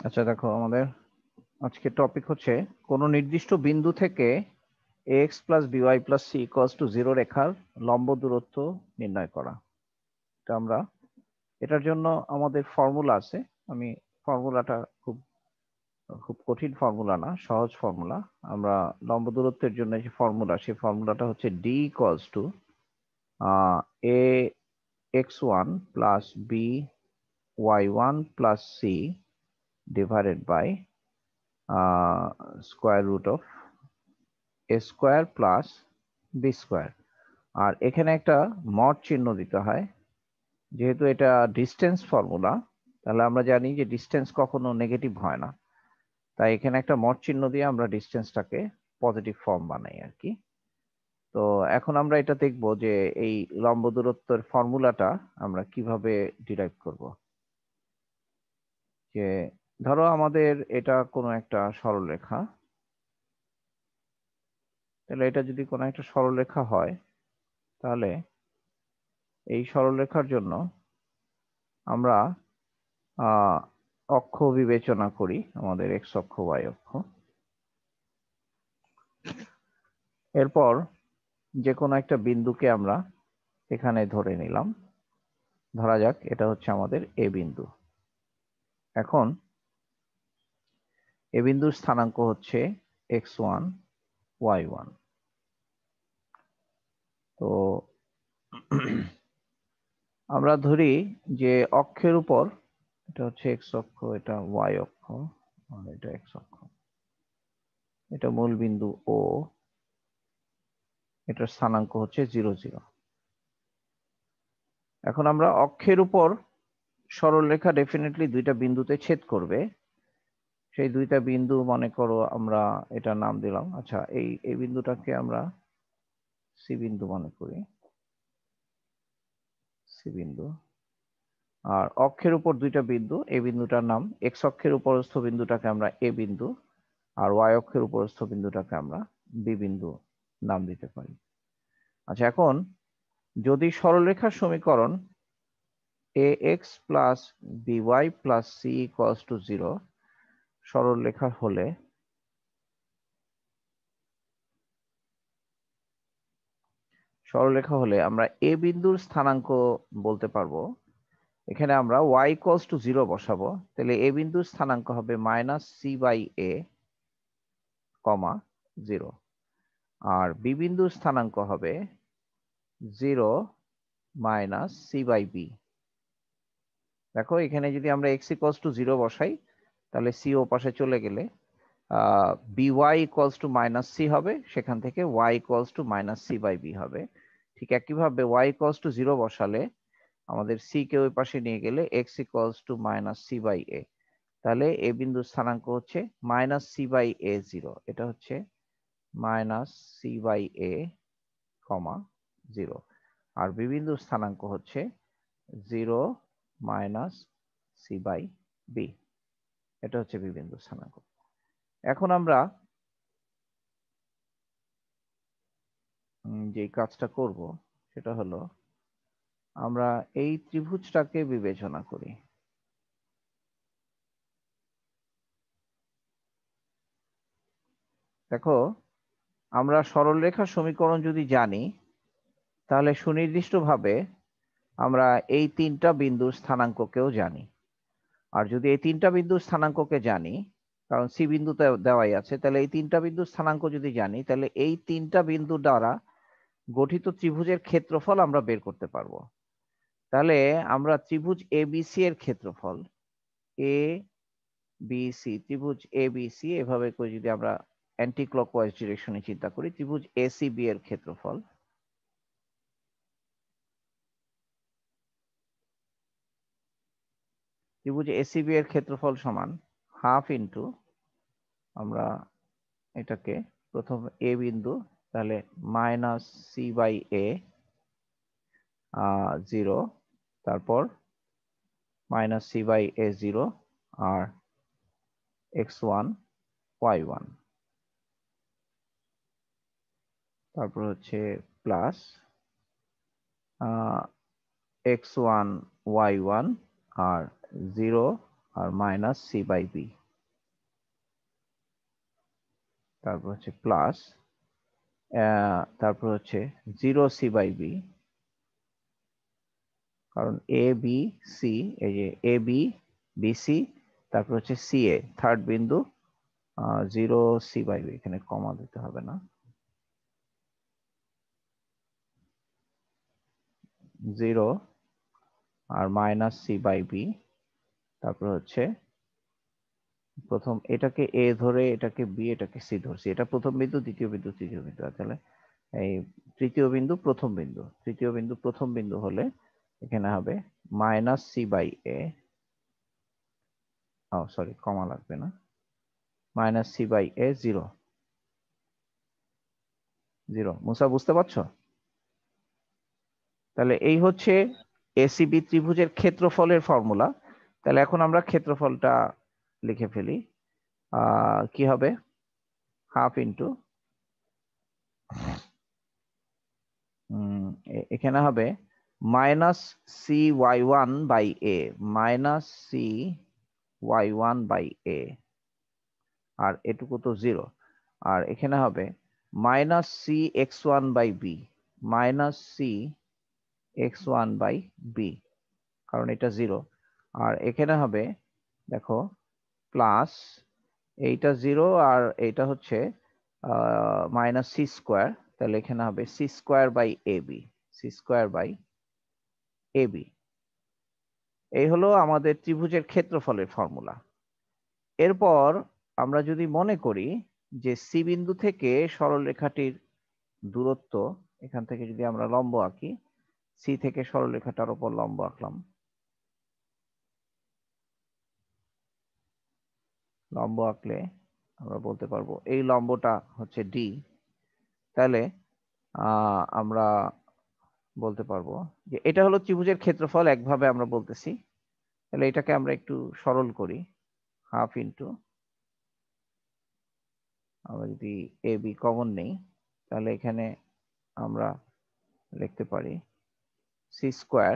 আচ্ছা দেখো, আমাদের আজকে টপিক হচ্ছে কোন নির্দিষ্ট বিন্দু থেকে ax plus by plus c equals to 0 রেখার লম্ব দূরত্ব নির্ণয় করা। এটার জন্য আমাদের ফর্মুলা আছে। আমি ফর্মুলাটা খুব খুব কঠিন ফর্মুলা না, সহজ ফর্মুলা। আমরা লম্ব দূরত্বের জন্য যে ফর্মুলা, সেই ফর্মুলাটা হচ্ছে d equals to ax1 plus by1 plus c divided by square root of A square plus B square. আর এখানে একটা মড চিহ্ন দিতে হয়, যেহেতু এটা ডিস্টেন্স ফর্মুলা। তাহলে আমরা জানি যে ডিস্টেন্স কখনো নেগেটিভ হয় না, তাই এখানে একটা মড চিহ্ন দিয়ে আমরা ডিস্টেন্সটাকে পজিটিভ ফর্ম বানাই আর কি। তো এখন আমরা এটা দেখব যে এই লম্ব দূরত্বের ফর্মুলাটা আমরা কিভাবে ডিরাইভ করব। যে ধরো আমাদের এটা কোনো একটা সরলরেখা, তাহলে এটা যদি কোনো একটা সরলরেখা হয়, তাহলে এই সরলরেখার জন্য আমরা অক্ষ বিবেচনা করি, আমাদের এক্স অক্ষ ওয়াই অক্ষ। এরপর যে কোনো একটা বিন্দুকে আমরা এখানে ধরে নিলাম। ধরা যাক এটা হচ্ছে আমাদের এ বিন্দু। এখন এ বিন্দুর স্থানাঙ্ক হচ্ছে x1 y1। তো আমরা ধরি যে অক্ষের উপর, এটা হচ্ছে এক্স অক্ষ, এটা ওয়াই অক্ষ, আর এটা এক্স অক্ষ। এটা মূল বিন্দু ও, এটার স্থানাঙ্ক হচ্ছে 0 0। এখন আমরা অক্ষের উপর সরলরেখা ডেফিনেটলি দুইটা বিন্দুতে ছেদ করবে। সেই দুইটা বিন্দু মনে করো আমরা এটা নাম দিলাম। আচ্ছা, এই বিন্দুটাকে আমরা সি বিন্দু মনে করি, সি বিন্দু। আর অক্ষের উপর দুইটা বিন্দু, এই বিন্দুটার নাম, এক্স অক্ষের উপরস্থ বিন্দুটাকে আমরা এ বিন্দু, আর ওয়াই অক্ষের উপরস্থ বিন্দুটাকে আমরা বি বিন্দু নাম দিতে পারি। আচ্ছা, এখন যদি সরলরেখার সমীকরণ ax plus by plus c equals to 0 সরলরেখা হলে, আমরা এ বিন্দুর স্থানাঙ্ক বলতে পারবো। এখানে আমরা y ইকুয়ালস টু 0 বসাবো, তাহলে এ বিন্দুর স্থানাঙ্ক হবে minus C by A comma 0। আর বি বিন্দুর স্থানাঙ্ক হবে 0 মাইনাস সি বাই বি। দেখো এখানে যদি আমরা x ইকুয়ালস টু 0 বসাই, তাহলে সি ও পাশে চলে গেলে by equals to minus C হবে, সেখান থেকে y equals to minus C by B হবে। ঠিক একইভাবে y ইকুয়ালস টু 0 বসালে আমাদের c কে ওই পাশে নিয়ে গেলে x equals to minus C by a. তাহলে এ বিন্দুর স্থানাঙ্ক হচ্ছে মাইনাস সি বাই এ 0। এটা হচ্ছে minus C by A comma 0। আর বি বিন্দুর স্থানাঙ্ক হচ্ছে 0 মাইনাস সি বাই বি। এটা হচ্ছে বি বিন্দুর স্থানাঙ্ক। এখন আমরা যে কাজটা করব সেটা হলো, আমরা এই ত্রিভুজটাকে বিবেচনা করি। দেখো, আমরা সরলরেখার সমীকরণ যদি জানি, তাহলে সুনির্দিষ্টভাবে আমরা এই তিনটা বিন্দুর স্থানাঙ্ককেও জানি। আর যদি এই তিনটা বিন্দুর স্থানাঙ্ককে জানি, কারণ সি বিন্দুতে দেওয়াই আছে, তাহলে এই তিনটা বিন্দুর স্থানাঙ্ক যদি জানি, তাহলে এই তিনটা বিন্দু দ্বারা গঠিত ত্রিভুজের ক্ষেত্রফল আমরা বের করতে পারবো। তাহলে আমরা ত্রিভুজ এবিসি এর ক্ষেত্রফল, এ বি সি, ত্রিভুজ এ বি সি এভাবে করে যদি আমরা অ্যান্টি ক্লকওয়াইজ ডিরেকশনে চিন্তা করি, ত্রিভুজ এসিবি এর ক্ষেত্রফল, ত্রিভুজ এসিবি এর ক্ষেত্রফল সমান হাফ ইন্টু, আমরা এটাকে প্রথম এ বিন্দু, তাহলে মাইনাস সি বাই এ 0, তারপর মাইনাস সি বাই এ 0, আর x1 y1, তারপর হচ্ছে প্লাস x1 y1 আর 0 আর মাইনাস সি বাই বি, তারপর হচ্ছে প্লাস, তারপর হচ্ছে 0 সি বাই বি, কারণ এ বি সি, এই যে এ বি বি সি, তারপর হচ্ছে সি এ থার্ড বিন্দু, 0 সি বাই বি, এখানে কমা দিতে হবে না, 0 আর মাইনাস সি বাই বি, তারপর হচ্ছে প্রথম এটাকে এ ধরে, এটাকে বি, এটাকে সি ধরছি, এটা প্রথম বিন্দু, দ্বিতীয় বিন্দু, তৃতীয় বিন্দু, তাহলে এই তৃতীয় বিন্দু প্রথম বিন্দু, তৃতীয় বিন্দু প্রথম বিন্দু হলে এখানে হবে minus C by a, sorry comma লাগবে না, মাইনাস সি বাই এ 0 0। মুসা বুঝতে পারছো? তাহলে এই হচ্ছে এসিবি ত্রিভুজের ক্ষেত্রফলের ফর্মুলা। তাহলে এখন আমরা ক্ষেত্রফলটা লিখে ফেলি। কি হবে? হাফ ইন্টু, এখানে হবে minus c y one by a, minus c y one by a, আর এটুকু তো 0। আর এখানে হবে minus c x one by b, minus c x one by b, কারণ এটা 0। আর এখানে হবে দেখো প্লাস, এইটা 0 আর এইটা হচ্ছে মাইনাস সি স্কোয়ার, তাহলে এখানে হবে C square by A B, C square by A B. এই হলো আমাদের ত্রিভুজের ক্ষেত্রফলের ফর্মুলা। এরপর আমরা যদি মনে করি যে সি বিন্দু থেকে সরলরেখাটির দূরত্ব, এখান থেকে যদি আমরা লম্ব আঁকি, সি থেকে সরলরেখাটার উপর লম্ব আঁকলাম, লম্ব আঁকলে আমরা বলতে পারবো এই লম্বটা হচ্ছে ডি। তাহলে আমরা বলতে পারবো যে এটা হলো ত্রিভুজের ক্ষেত্রফল, একভাবে আমরা বলতেছি। তাহলে এটাকে আমরা একটু সরল করি, হাফ ইন্টু, আমরা যদি এ বি কমন নেই, তাহলে এখানে আমরা লিখতে পারি সি স্কোয়ার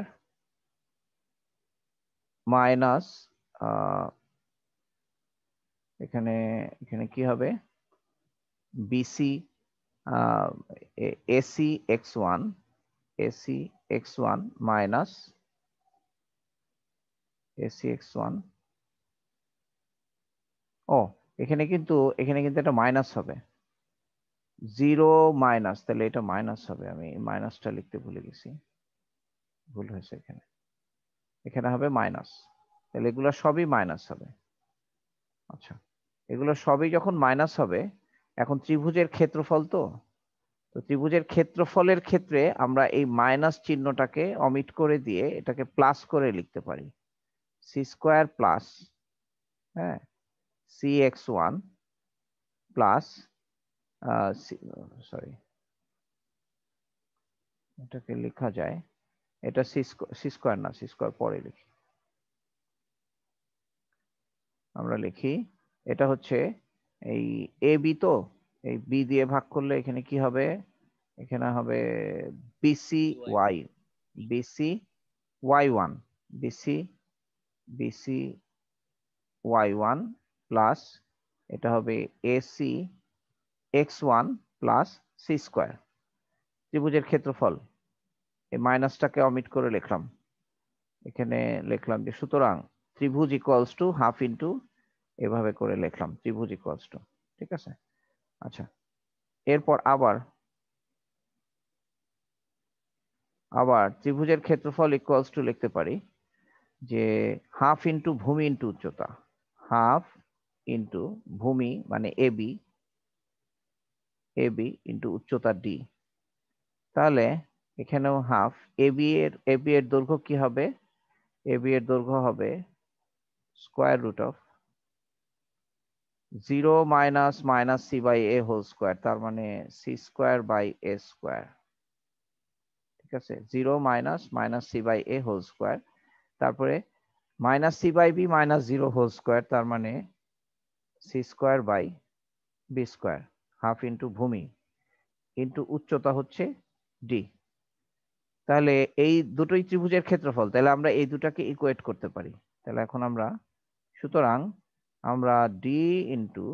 মাইনাস, এখানে এখানে কি হবে, BC AC x one, AC x one minus AC x one, ও এখানে কিন্তু একটা মাইনাস হবে, 0 মাইনাস, তাহলে এটা মাইনাস হবে, আমি মাইনাসটা লিখতে ভুলে গেছি, ভুল হয়েছে এখানে, এখানে হবে মাইনাস, তাহলে এগুলো সবই মাইনাস হবে। আচ্ছা, এগুলো সবই যখন মাইনাস হবে, এখন ত্রিভুজের ক্ষেত্রফল তো, ত্রিভুজের ক্ষেত্রফলের ক্ষেত্রে আমরা এই মাইনাস চিহ্নটাকে অমিট করে দিয়ে এটাকে প্লাস করে লিখতে পারি, সি স্কোয়ার প্লাস, হ্যাঁ, C x one plus, sorry এটাকে লেখা যায়, এটা সি স্কোয়ার না, সি স্কোয়ার পরে লিখি, আমরা লিখি এটা হচ্ছে এই এ বি, তো এই বি দিয়ে ভাগ করলে এখানে কি হবে, এখানে হবে BC Y, BC Y one, BC BC Y one plus, এটা হবে AC x one plus C square. ত্রিভুজের ক্ষেত্রফল, এই মাইনাসটাকে অমিট করে লিখলাম, এখানে লিখলাম যে সুতরাং ত্রিভুজ ইকুয়ালস টু হাফ ইন্টু, এভাবে করে লিখলাম ত্রিভুজ ইকুয়ালস টু, ঠিক আছে। আচ্ছা, এরপর আবার ত্রিভুজের ক্ষেত্রফল ইকুয়ালস টু লিখতে পারি যে হাফ ইন্টু ভূমি ইন্টু উচ্চতা, হাফ ইন্টু ভূমি মানে এবি, এবি ইন্টু উচ্চতা ডি। তাহলে এখানেও হাফ, এবি এর দৈর্ঘ্য কি হবে, এবি এর দৈর্ঘ্য হবে square root of 0 minus minus C by a whole square, তার মানে c square by a square, ঠিক আছে, 0 minus minus C by a whole square, তারপরে minus C by b minus 0 whole square, তার মানে c square by b square, half into ভূমি into উচ্চতা হচ্ছে ডি। তাহলে এই দুটোই ত্রিভুজের ক্ষেত্রফল, তাহলে আমরা এই দুটাকে ইকুয়েট করতে পারি। তাহলে এখন আমরা সুতরাং আমরা d into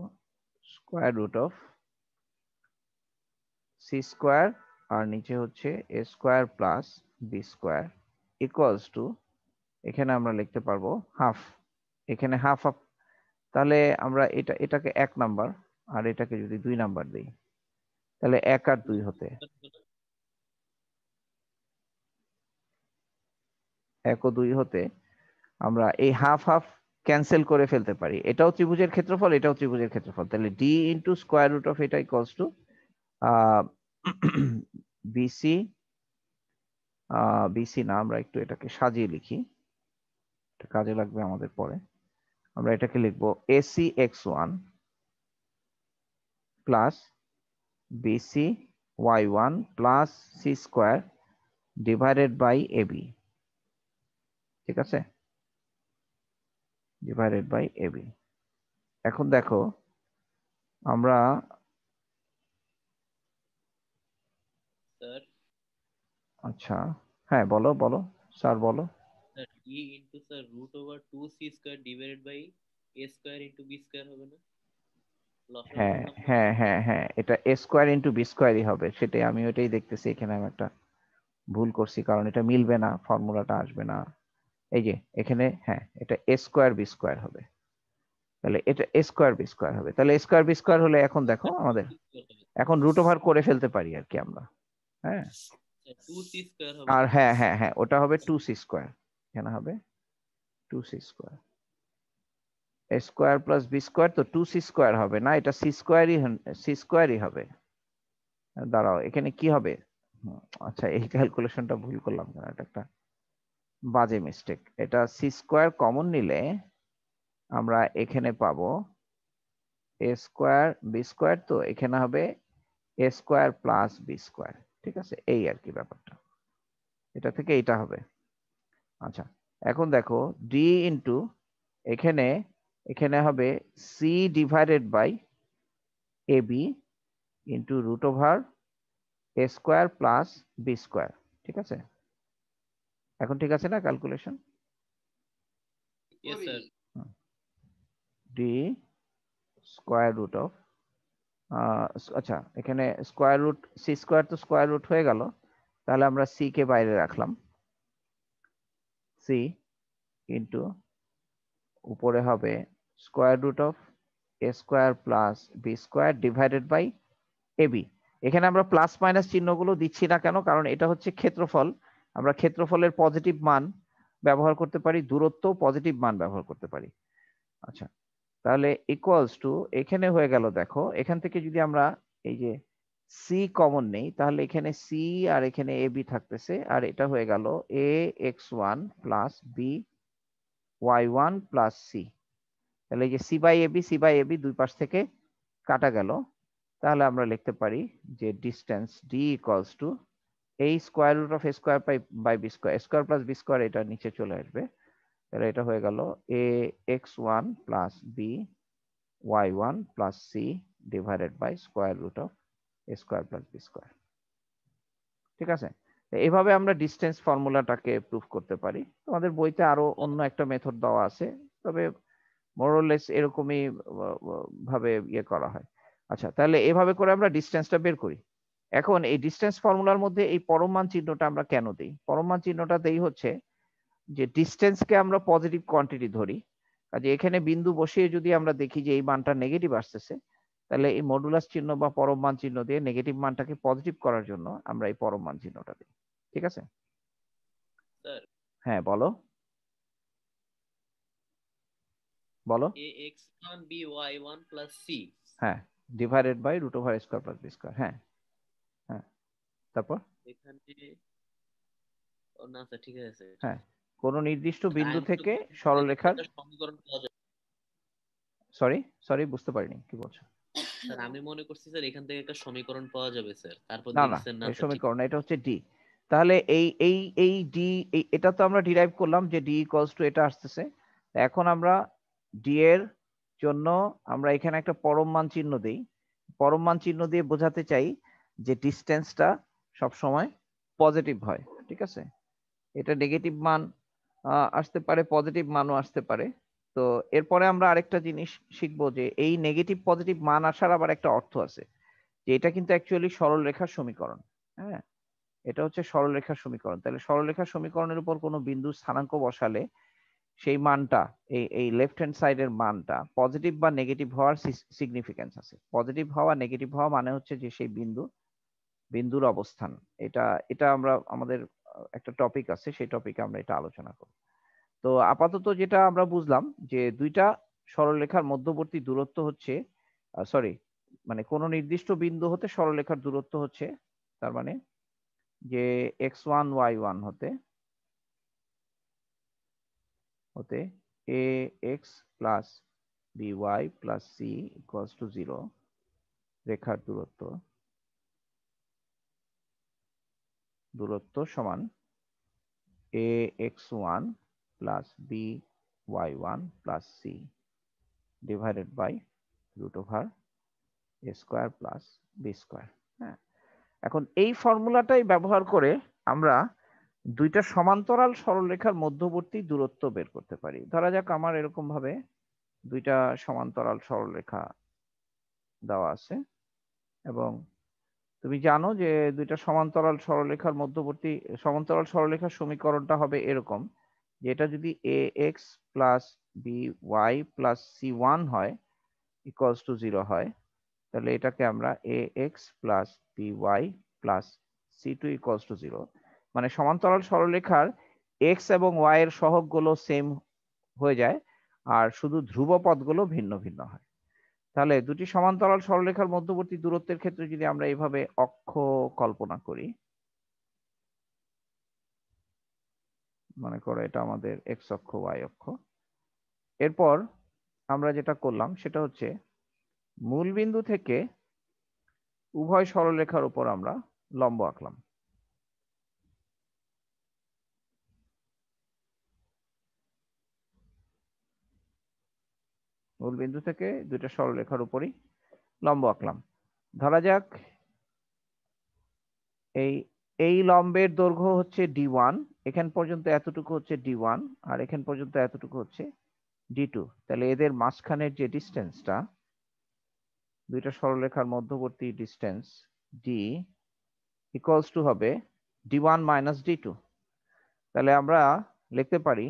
square root of c square আর নিচে হচ্ছে a square plus B square equals to, এখানে আমরা লিখতে পারবো হাফ, এখানে হাফ হাফ, তাহলে আমরা এটাকে 1 নাম্বার আর এটাকে যদি 2 নাম্বার দিই তাহলে 1 আর 2 হতে 1 ও 2 হতে আমরা এই হাফ হাফ ক্যান্সেল করে ফেলতে পারি। এটাও ত্রিভুজের ক্ষেত্রফল, এটাও ত্রিভুজের ক্ষেত্রফল, তাহলে D into square root of এটা ইকুয়ালস টু বিসি, বিসি না, আমরা একটু এটাকে সাজিয়ে লিখি, এটা কাজে লাগবে আমাদের পরে। আমরা এটাকে লিখবো AC x one plus BC Y one plus C square divided by AB, ঠিক আছে, ডিভাইডেড বাই এবি। এখন দেখো আমরা স্যার, আচ্ছা হ্যাঁ বলো বলো স্যার বলো। Sir E into sir root over 2c square divided by a square into b square হবে না? লসাগু হ্যাঁ করলাম না? হ্যাঁ হ্যাঁ হ্যাঁ, এটা এ স্কোয়ার ইন্টু বি স্কোয়ারই হবে, সেটাই আমি ওইটাই দেখতেছি, এখানে আমি একটা ভুল করছি কারণ এটা মিলবে না, ফর্মুলাটা আসবে না। এই যে এখানে হ্যাঁ, এটা এ স্কোয়ার বি স্কোয়ার হবে, তাহলে এটা এ স্কোয়ার বি স্কোয়ার হবে, তাহলে এ স্কোয়ার বি স্কোয়ার হলে এখন দেখো আমাদের এখন রুট ওভার করে ফেলতে পারি আর কি আমরা। হ্যাঁ, 2c স্কয়ার হবে আর না? হ্যাঁ হ্যাঁ হ্যাঁ, ওটা হবে 2c স্কোয়ার, এখানে হবে 2c স্কোয়ার, এ স্কোয়ার প্লাস বি স্কোয়ার, তো 2c স্কোয়ার হবে না, এটা সি স্কোয়ারই হবে। দাঁড়াও এখানে কি হবে, আচ্ছা এই ক্যালকুলেশনটা ভুল করলাম কেন, এটা একটা বাজে মিস্টেক, এটা সি স্কোয়ার কমন নিলে আমরা এখানে পাবো এ স্কোয়ার বি স্কোয়ার, তো এখানে হবে এ স্কোয়ার প্লাস বি স্কোয়ার, ঠিক আছে, এই আর কি ব্যাপারটা, এটা থেকে এইটা হবে। আচ্ছা এখন দেখো ডি ইন্টু এখানে এখানে হবে C divided by A B into root over A square plus B square, ঠিক আছে, এখন ঠিক আছে না calculation? Yes sir. D square root of, আচ্ছা এখানে স্কোয়ার রুট সি স্কোয়ার তো স্কোয়ার রুট হয়ে গেল, তাহলে আমরা সি কে বাইরে রাখলাম, সি ইন্টু উপরে হবে square root of A square plus B square divided by AB. এখানে আমরা প্লাস মাইনাস চিহ্নগুলো দিচ্ছি না কেন, কারণ এটা হচ্ছে ক্ষেত্রফল, আমরা ক্ষেত্রফলের পজিটিভ মান ব্যবহার করতে পারি, দূরত্ব পজিটিভ মান ব্যবহার করতে পারি। আচ্ছা তাহলে ইকুয়ালস টু এখানে হয়ে গেল, দেখো এখান থেকে যদি আমরা এই যে সি কমন নেই তাহলে এখানে সি আর এখানে এ বি থাকতেছে, আর এটা হয়ে গেল a x one plus b y one plus c, তাহলে এই যে সি বাই এবি দুই পাশ থেকে কাটা গেল, তাহলে আমরা লিখতে পারি যে ডিস্টেন্স ডি ইকুয়ালস টু এই square root of A square by b square, square plus B square এটা নিচে চলে আসবে, তাহলে এটা হয়ে গেল a x one plus b y one plus c divided by square root of A square plus B square, ঠিক আছে। এইভাবে আমরা ডিস্টেন্স ফর্মুলাটাকে প্রুফ করতে পারি, তোমাদের বইতে আরো অন্য একটা মেথড দেওয়া আছে, তবে মোরলেস এরকমই ভাবে ইয়ে করা হয়। আচ্ছা তাহলে এভাবে করে আমরা ডিস্টেন্সটা বের করি। এখন এই ডিস্টেন্স ফর্মুলার মধ্যে এই পরম মান চিহ্নটা আমরা কেন দেই, পরম মান চিহ্নটা দেই হচ্ছে যে ডিস্টেন্সকে আমরা পজিটিভ কোয়ান্টিটি ধরি, কাজে এখানে বিন্দু বসিয়ে যদি আমরা দেখি যে এই মানটা নেগেটিভ আসতেছে, তাহলে এই মডুলাস চিহ্ন বা পরম মান চিহ্ন দিয়ে নেগেটিভ মানটাকে পজিটিভ করার জন্য আমরা এই পরম মান চিহ্নটা দিই, ঠিক আছে। স্যার হ্যাঁ বলো বলো। ax1 by1 plus c। হ্যাঁ, divided by root over square plus B square, হ্যাঁ হ্যাঁ, তারপর এখানে ও না স্যার, ঠিক আছে। হ্যাঁ, কোন নির্দিষ্ট বিন্দু আমি মনে থেকে করছি স্যার এখান থেকে সরলরেখার, একটা সমীকরণ পাওয়া যাবে। সরি সরি বুঝতে পারিনি কি বলছো। স্যার আমি মনে করছি স্যার এখান থেকে একটা সমীকরণ পাওয়া যাবে স্যার, তারপর না না, দেখছেন না এই স্যার ঠিক সমীকরণ এটা হচ্ছে ডি, তাহলে এই এই এই ডি, এটা তো আমরা ডিরাইভ করলাম যে ডি ইকুয়ালস টু এটা আসতেছে, এখন আমরা ডি এর জন্য আমরা এখানে একটা পরম মান চিহ্ন দেই, পরম মান চিহ্ন দিয়ে বোঝাতে চাই যে ডিস্টেন্সটা সব সময় পজিটিভ হয়, ঠিক আছে, এটা নেগেটিভ মান আসতে পারে, পজিটিভ মানও আসতে পারে, তো এরপরে আমরা আরেকটা জিনিস শিখবো যে এই নেগেটিভ পজিটিভ মান আসার আবার একটা অর্থ আছে, যে এটা কিন্তু অ্যাকচুয়ালি সরলরেখার সমীকরণ। হ্যাঁ, এটা হচ্ছে সরলরেখার সমীকরণ। তাহলে সরলরেখার সমীকরণের উপর কোনো বিন্দুর স্থানাঙ্ক বসালে সেই মানটা, এই লেফট হ্যান্ড সাইডের মানটা পজিটিভ বা নেগেটিভ হওয়ার সিগনিফিকেন্স আছে। পজিটিভ হওয়া নেগেটিভ হওয়া মানে হচ্ছে যে সেই বিন্দুর অবস্থান। এটা এটা আমরা আমাদের একটা টপিক আছে, সেই টপিকে আমরা এটা আলোচনা করব। তো আপাতত যেটা আমরা বুঝলাম যে দুইটা সরলরেখার মধ্যবর্তী দূরত্ব হচ্ছে, সরি, মানে কোন নির্দিষ্ট বিন্দু হতে সরলরেখার দূরত্ব হচ্ছে, তার মানে যে x1 y1 হতে ax plus by plus c equals to 0 রেখার দূরত্ব সমান ax1 plus by1 plus c divided by root over a square plus b square. হ্যাঁ, এখন এই ফর্মুলাটাই ব্যবহার করে আমরা দুইটা সমান্তরাল সরলরেখার মধ্যবর্তী দূরত্ব বের করতে পারি। ধরা যাক আমার এরকম ভাবে দুইটা সমান্তরাল সরলরেখা দেওয়া আছে, এবং তুমি জানো যে দুইটা সমান্তরাল সরলরেখার সমীকরণটা হবে এরকম, যে এটা যদি ax plus by plus c1 হয় ইকুয়ালস টু 0 হয়, তাহলে এটাকে আমরা ax plus by plus c2 equals to 0, মানে সমান্তরাল সরলরেখার x এবং y এর সহগগুলো সেম হয়ে যায়, আর শুধু ধ্রুবপদগুলো ভিন্ন ভিন্ন হয়। তাহলে দুটি সমান্তরাল সরলরেখার মধ্যবর্তী দূরত্বের ক্ষেত্রে যদি আমরা এইভাবে অক্ষ কল্পনা করি, মনে করো এটা আমাদের এক্স অক্ষ ওয়াই অক্ষ, এরপর আমরা যেটা করলাম সেটা হচ্ছে মূল বিন্দু থেকে উভয় সরলরেখার উপর আমরা লম্ব আঁকলাম। মূল বিন্দু থেকে দুইটা সরলরেখার উপরই লম্ব আঁকলাম। ধরা যাক এই এই লম্বের দৈর্ঘ্য হচ্ছে d1, এখান পর্যন্ত এতটুকু হচ্ছে d1, আর এখান পর্যন্ত এতটুকু হচ্ছে d2। তাহলে এদের মাঝখানের যে ডিস্টেন্সটা, দুইটা সরলরেখার মধ্যবর্তী ডিস্টেন্স d ইকুয়ালস টু হবে d1 মাইনাস d2। তাহলে আমরা লিখতে পারি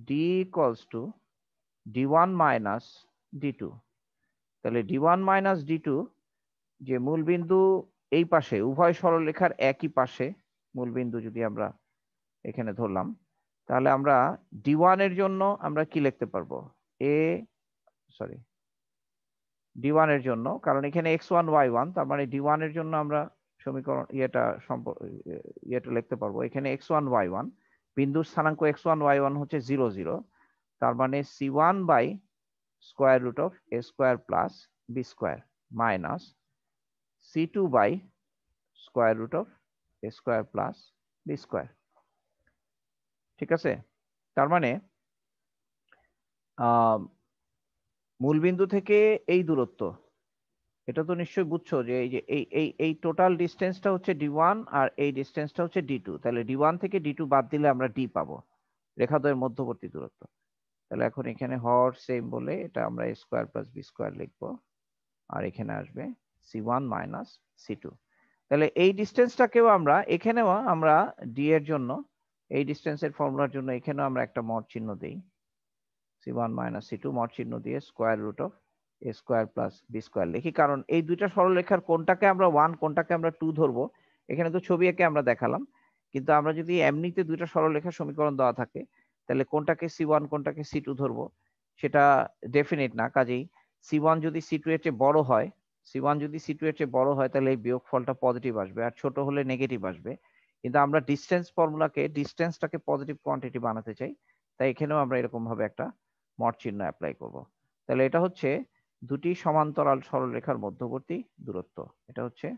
d equals two d1 minus d2। তাহলে d1 মাইনাস d2, যে মূল বিন্দু এই পাশে, উভয় সরলরেখার একই পাশে মূল বিন্দু যদি আমরা এখানে ধরলাম, তাহলে আমরা d1 এর জন্য আমরা কি লিখতে পারবো, d1 এর জন্য, কারণ এখানে x1 y1, তার মানে d1 এর জন্য আমরা সমীকরণ ইয়েটা লিখতে পারবো, এখানে x1 y1 বিন্দুর স্থানাঙ্ক x1 y1 হচ্ছে 0 0, তার মানে c1 by square root of a square plus b square minus c2 by square root of a square plus b square. ঠিক আছে, তার মানে মূলবিন্দু থেকে এই দূরত্ব, এটা তো নিশ্চয়ই বুঝছো যে এই যে এই টোটাল ডিস্টেন্সটা হচ্ছে d1 আর এই ডিস্টেন্সটা হচ্ছে d2। তাহলে d1 থেকে d2 বাদ দিলে আমরা d পাবো, রেখাদ্বয়ের মধ্যবর্তী দূরত্ব। তাহলে এখন এখানে হর সেম বলে এটা আমরা a square plus b square লিখবো, আর এখানে আসবে c1 মাইনাস c2। তাহলে এই ডিস্টেন্সটাকেও আমরা এখানেও আমরা d এর জন্য, এই ডিস্টেন্সের ফর্মুলার জন্য এখানেও আমরা একটা মড চিহ্ন দেই, c1 মাইনাস c2 মড চিহ্ন দিয়ে square root of a square plus b square লিখি, কারণ এই দুইটা সরলরেখার কোনটাকে আমরা 1 কোনটাকে আমরা 2 ধরবো, এখানে তো ছবি এঁকে আমরা দেখালাম, কিন্তু আমরা যদি এমনিতে দুইটা সরলরেখার সমীকরণ দেওয়া থাকে, তাহলে কোনটাকে c1 কোনটাকে c2 ধরবো সেটা ডেফিনিট না। কাজেই c1 যদি c2 এর চেয়ে বড় হয়, c1 যদি c2 এর চেয়ে বড় হয়, তাহলে এই বিয়োগফলটা পজিটিভ আসবে, আর ছোট হলে নেগেটিভ আসবে। কিন্তু আমরা ডিস্টেন্স ফর্মুলাকে, ডিস্টেন্সটাকে পজিটিভ কোয়ান্টিটি বানাতে চাই, তাই এখানেও আমরা এরকম ভাবে একটা মড চিহ্ন অ্যাপ্লাই করব। তাহলে এটা হচ্ছে দুটি সমান্তরাল সরলরেখার মধ্যবর্তী দূরত্ব। এটা হচ্ছে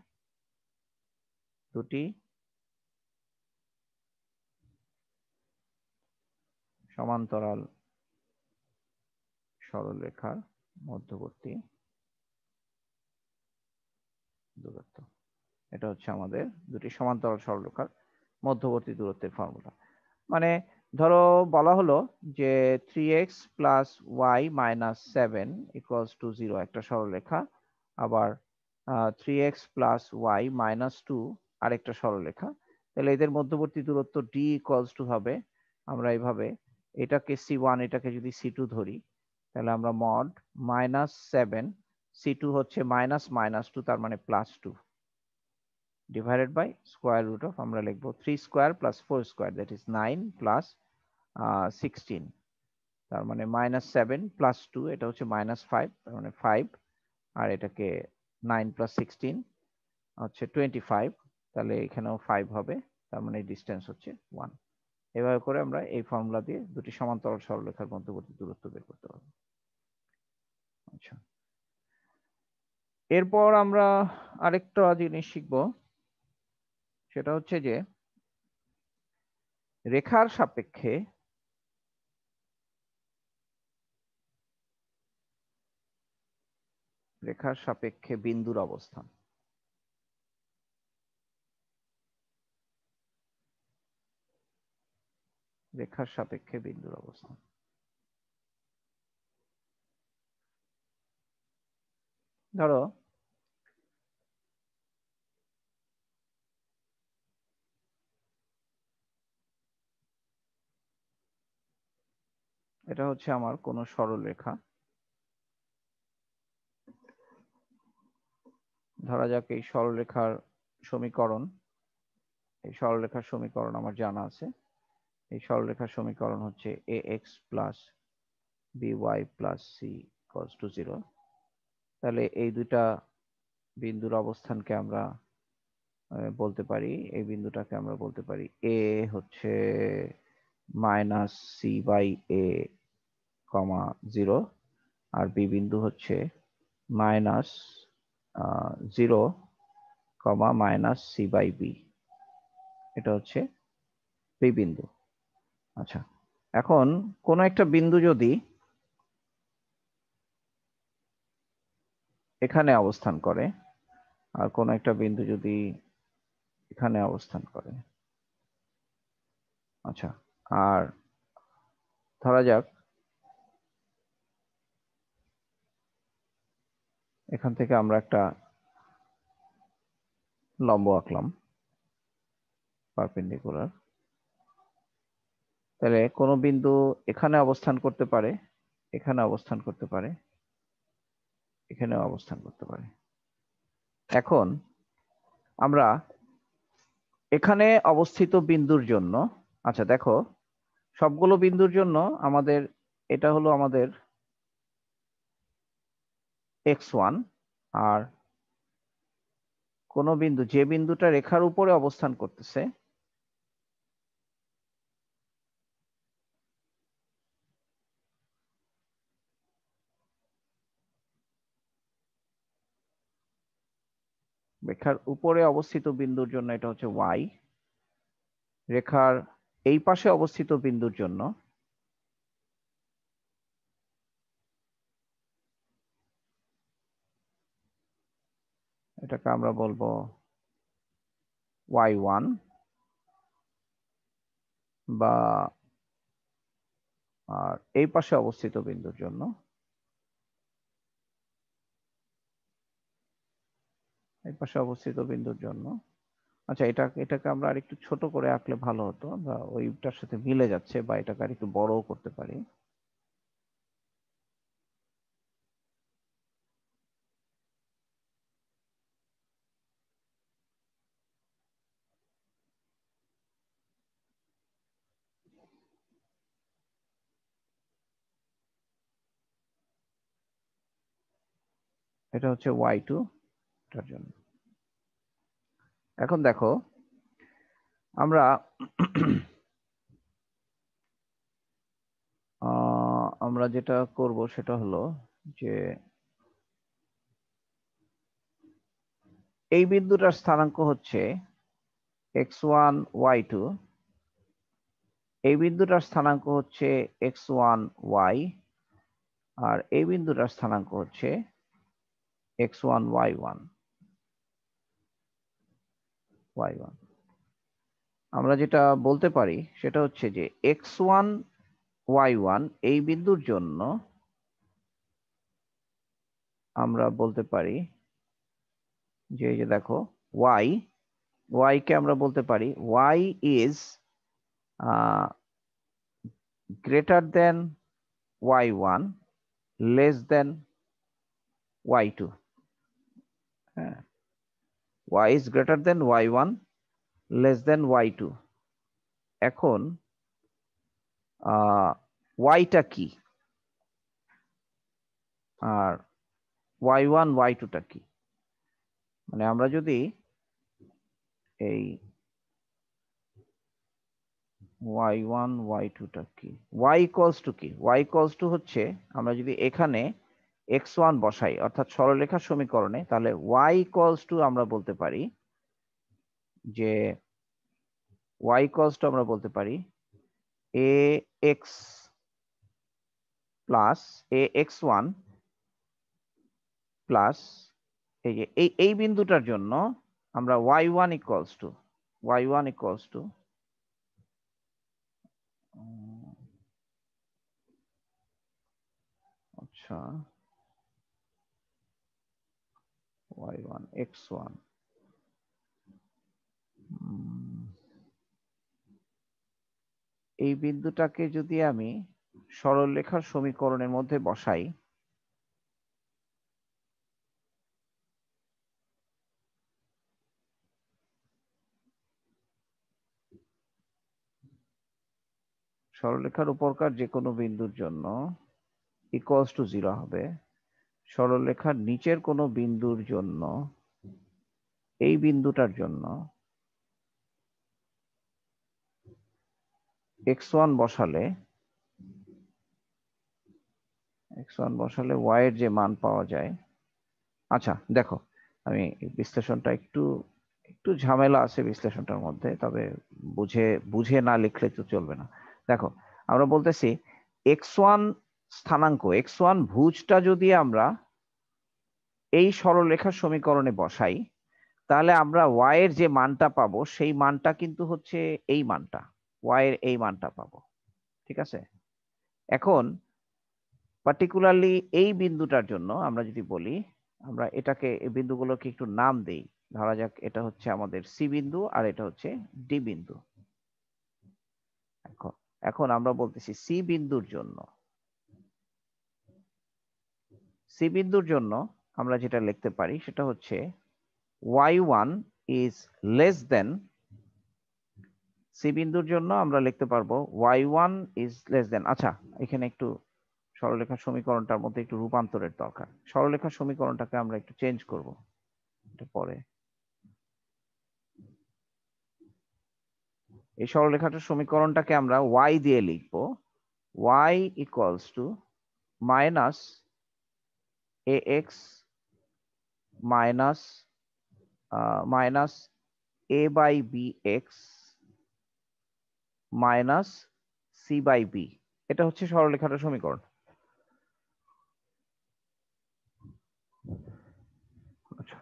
দুটি সমান্তরাল সরলরেখার মধ্যবর্তী দূরত্ব। এটা হচ্ছে আমাদের দুটি সমান্তরাল সরলরেখার মধ্যবর্তী দূরত্বের ফর্মুলা। মানে ধরো বলা হলো যে 3x plus Y minus 7 equals to 0 একটা সরলরেখা, আবার 3x প্লাস ওয়াই মাইনাস 2 আরেকটা সরলরেখা। তাহলে এদের মধ্যবর্তী দূরত্ব d ইকুয়ালস টু হবে, আমরা এইভাবে এটাকে c1 এটাকে যদি c2 ধরি, তাহলে আমরা মড -7 c2 হচ্ছে মাইনাস মাইনাস 2 তার মানে plus 2 divided by square root of, আমরা লিখবো 3 square plus 4 square that is 9 plus 16, তার মানে -7 প্লাস 2 এটা হচ্ছে -5 তার মানে 5, আর এটাকে 9 প্লাস 16 হচ্ছে 25, তাহলে এখানেও 5 হবে, তার মানে ডিসটেন্স হচ্ছে 1। এভাবে করে আমরা এই ফর্মুলা দিয়ে দুটি সমান্তরাল সরলরেখার মধ্যবর্তী দূরত্ব বের করতে পারবো। আচ্ছা, এরপর আমরা আরেকটা জিনিস শিখব, সেটা হচ্ছে যে রেখার সাপেক্ষে বিন্দুর অবস্থান। রেখার সাপেক্ষে বিন্দুর অবস্থান, ধরো এটা হচ্ছে আমার কোনো সরলরেখা, ধরা যাক এই সরলরেখার সমীকরণ, আমার জানা আছে। এই সরলরেখার সমীকরণ হচ্ছে ax plus by plus c equals to 0। তাহলে এই দুইটা বিন্দুর অবস্থানকে আমরা বলতে পারি, এই বিন্দুটাকে আমরা বলতে পারি a হচ্ছে minus C by A comma 0, আর বি বিন্দু হচ্ছে minus 0 comma minus C by B, এটা হচ্ছে বি বিন্দু। আচ্ছা, এখন কোন একটা বিন্দু যদি এখানে অবস্থান করে আর কোন একটা বিন্দু যদি এখানে অবস্থান করে, আচ্ছা, আর ধরা যাক এখান থেকে আমরা একটা লম্ব আঁকলাম পারপেন্ডিকুলার, তাহলে কোনো বিন্দু এখানে অবস্থান করতে পারে, এখানে অবস্থান করতে পারে, এখানেও অবস্থান করতে পারে। এখন আমরা এখানে অবস্থিত বিন্দুর জন্য, আচ্ছা দেখো সবগুলো বিন্দুর জন্য আমাদের এটা হলো আমাদের x1, আর কোন বিন্দু যে বিন্দুটা রেখার উপরে অবস্থান করতেছে রেখার উপরে অবস্থিত বিন্দুর জন্য এটা হচ্ছে y, রেখার এই পাশে অবস্থিত বিন্দুর জন্য এটাকে আমরা বলবো y1, বা আর এই পাশে অবস্থিত বিন্দুর জন্য আচ্ছা এটাকে আমরা আরেকটু ছোট করে আঁকলে ভালো হতো, বা ওইটার সাথে মিলে যাচ্ছে, বা এটাকে আরেকটু বড়ও করতে পারি। এটা হচ্ছে y2 টার জন্য। এখন দেখো আমরা আমরা যেটা করব সেটা হলো যে এই বিন্দুটার স্থানাঙ্ক হচ্ছে x1 y2, এই বিন্দুটার স্থানাঙ্ক হচ্ছে x1 y, আর এই বিন্দুটার স্থানাঙ্ক হচ্ছে x1 y1। আমরা যেটা বলতে পারি সেটা হচ্ছে যে x1 y1 এই বিন্দুর জন্য আমরা বলতে পারি যে এই যে দেখো y কে আমরা বলতে পারি y is greater than y1 less than y2। হ্যাঁ, y is greater than y1 less than y2। এখন y-টা কি আর y1 y2 টা কি, মানে আমরা যদি এই y1 y2 টা কি, y equals to কি, y equals to হচ্ছে আমরা যদি এখানে x1 বসাই অর্থাৎ সরলরেখার সমীকরণে, তাহলে y equals to আমরা বলতে পারি যে y equals to আমরা বলতে পারি ax প্লাস ax1 প্লাস এই যে এই বিন্দুটার জন্য আমরা y1 equals to আচ্ছা y1 x1 এই বিন্দুটাকে যদি আমি সরলরেখার সমীকরণের মধ্যে বসাই, সরলরেখার উপরকার যে কোনো বিন্দুর জন্য ইকুয়ালস টু 0 হবে, সরলরেখার নিচের কোনো বিন্দুর জন্য এই বিন্দুটার জন্য x1 বসালে y এর যে মান পাওয়া যায়। আচ্ছা দেখো, আমি বিশ্লেষণটা একটু একটু ঝামেলা আছে বিশ্লেষণটার মধ্যে, তবে বুঝে বুঝে না লিখলে তো চলবে না। দেখো আমরা বলতেছি x1 স্থানাঙ্ক, x1 ভুজটা যদি আমরা এই সরলরেখার সমীকরণে বসাই, তাহলে আমরা y এর যে মানটা পাবো সেই মানটা কিন্তু হচ্ছে এই মানটা, y এর এই মানটা পাবো। ঠিক আছে, এখন পার্টিকুলারলি এই বিন্দুটার জন্য আমরা যদি বলি, আমরা এটাকে এই বিন্দুগুলোকে একটু নাম দেই, ধরা যাক এটা হচ্ছে আমাদের সি বিন্দু আর এটা হচ্ছে ডি বিন্দু। এখন আমরা বলতেছি সি বিন্দুর জন্য আমরা যেটা লিখতে পারি সেটা হচ্ছে y1 is less than, C বিন্দুর জন্য আমরা লিখতে পারবো y1 is less than। আচ্ছা এখানে একটু সরলরেখার সমীকরণটার মধ্যে একটু রূপান্তরের দরকার, সরলরেখার সমীকরণটাকে আমরা একটু চেঞ্জ করব পরে। এই সরলরেখাটার সমীকরণটাকে আমরা y দিয়ে লিখব, y equals to minus ax minus a by bx minus c by b। এটা হচ্ছে সরলরেখাটার সমীকরণ। আচ্ছা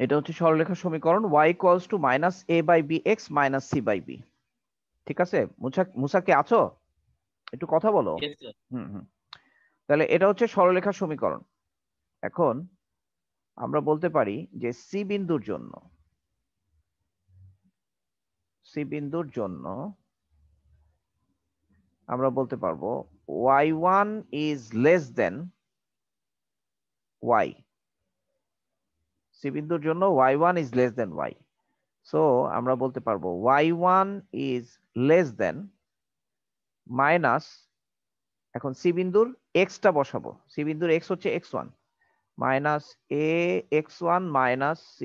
এটা হচ্ছে সরলরেখার সমীকরণ y equals to minus a by bx minus c by b। ঠিক আছে, মুসা কে আছো, একটু কথা বলো। তাহলে এটা হচ্ছে সরলরেখার সমীকরণ। এখন আমরা বলতে পারি যে সি বিন্দুর জন্য আমরা বলতে পারবো y1 is less than y, C বিন্দুর জন্য y1 is less than y। So আমরা বলতে পারবো y1 is less than minus, এখন সি বিন্দুর x টা বসাবো, সি বিন্দুর x হচ্ছে x1 মাইনাস a x1 minus c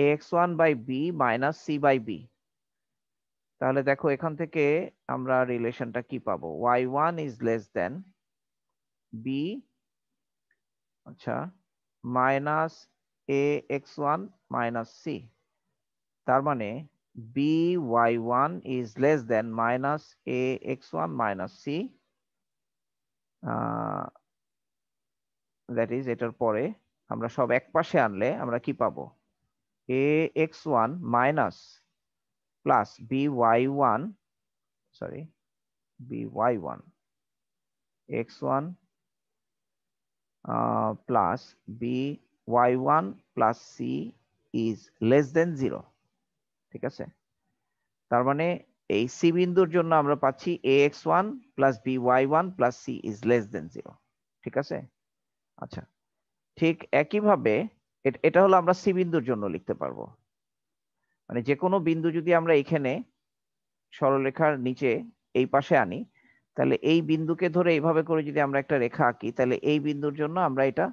ax1 বাই b মাইনাস c বাই b। তাহলে দেখো এখান থেকে আমরা রিলেশনটা কি পাবো, y1 is less than b, আচ্ছা মাইনাস ax1 মাইনাস c, তার মানে by1 is less than minus ax1 minus c, that is এটার পরে আমরা সব এক পাশে আনলে আমরা কি পাবো, ax1 minus plus by1, sorry, by1 x1 plus by1 plus c is less than 0, ঠিক আছে? তার মানে এই সি বিন্দুর জন্য আমরা পাচ্ছি ax1 plus by1 plus c is less than 0, ঠিক আছে? আচ্ছা, ঠিক একইভাবে এটা হলো আমরা সি বিন্দুর জন্য লিখতে পারবো। মানে যে কোনো বিন্দু যদি আমরা এখানে সরলরেখার নিচে এই পাশে আনি, তাহলে এই বিন্দুকে ধরে এইভাবে করে যদি আমরা একটা রেখা আঁকি, তাহলে এই বিন্দুর জন্য আমরা এটা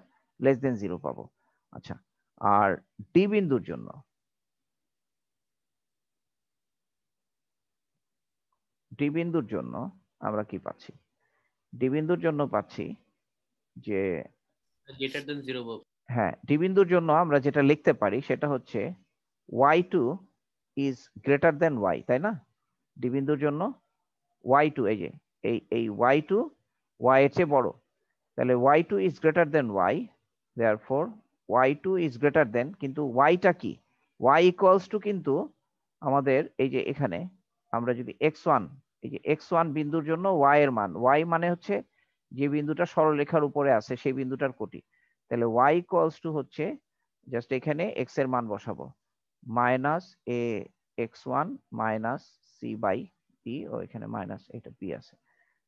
লেস দেন 0 পাবো। আচ্ছা, আর ডি বিন্দুর জন্য আমরা কি পাচ্ছি? ডি বিন্দুর জন্য পাচ্ছি যে গ্রেটার দেন 0 পাবো। হ্যাঁ, ডি বিন্দুর জন্য আমরা যেটা লিখতে পারি সেটা হচ্ছে y2 is greater than y, তাই না? ডি বিন্দুর জন্য y2, এই যে এই y2 y এর চেয়ে বড়, তাহলে y2 is greater than y, therefore y2 is greater than, কিন্তু y টা কি? y equals to কিন্তু আমাদের এই যে এখানে আমরা যদি x1, এই যে x1 বিন্দুর জন্য y এর মান, y মানে হচ্ছে যে বিন্দুটা সরলরেখার উপরে আছে সেই বিন্দুটার কোটি, তাহলে y equals to হচ্ছে জাস্ট এখানে x এর মান বসাবো minus a x1 minus c by b, ও এখানে মাইনাস এটা b আছে।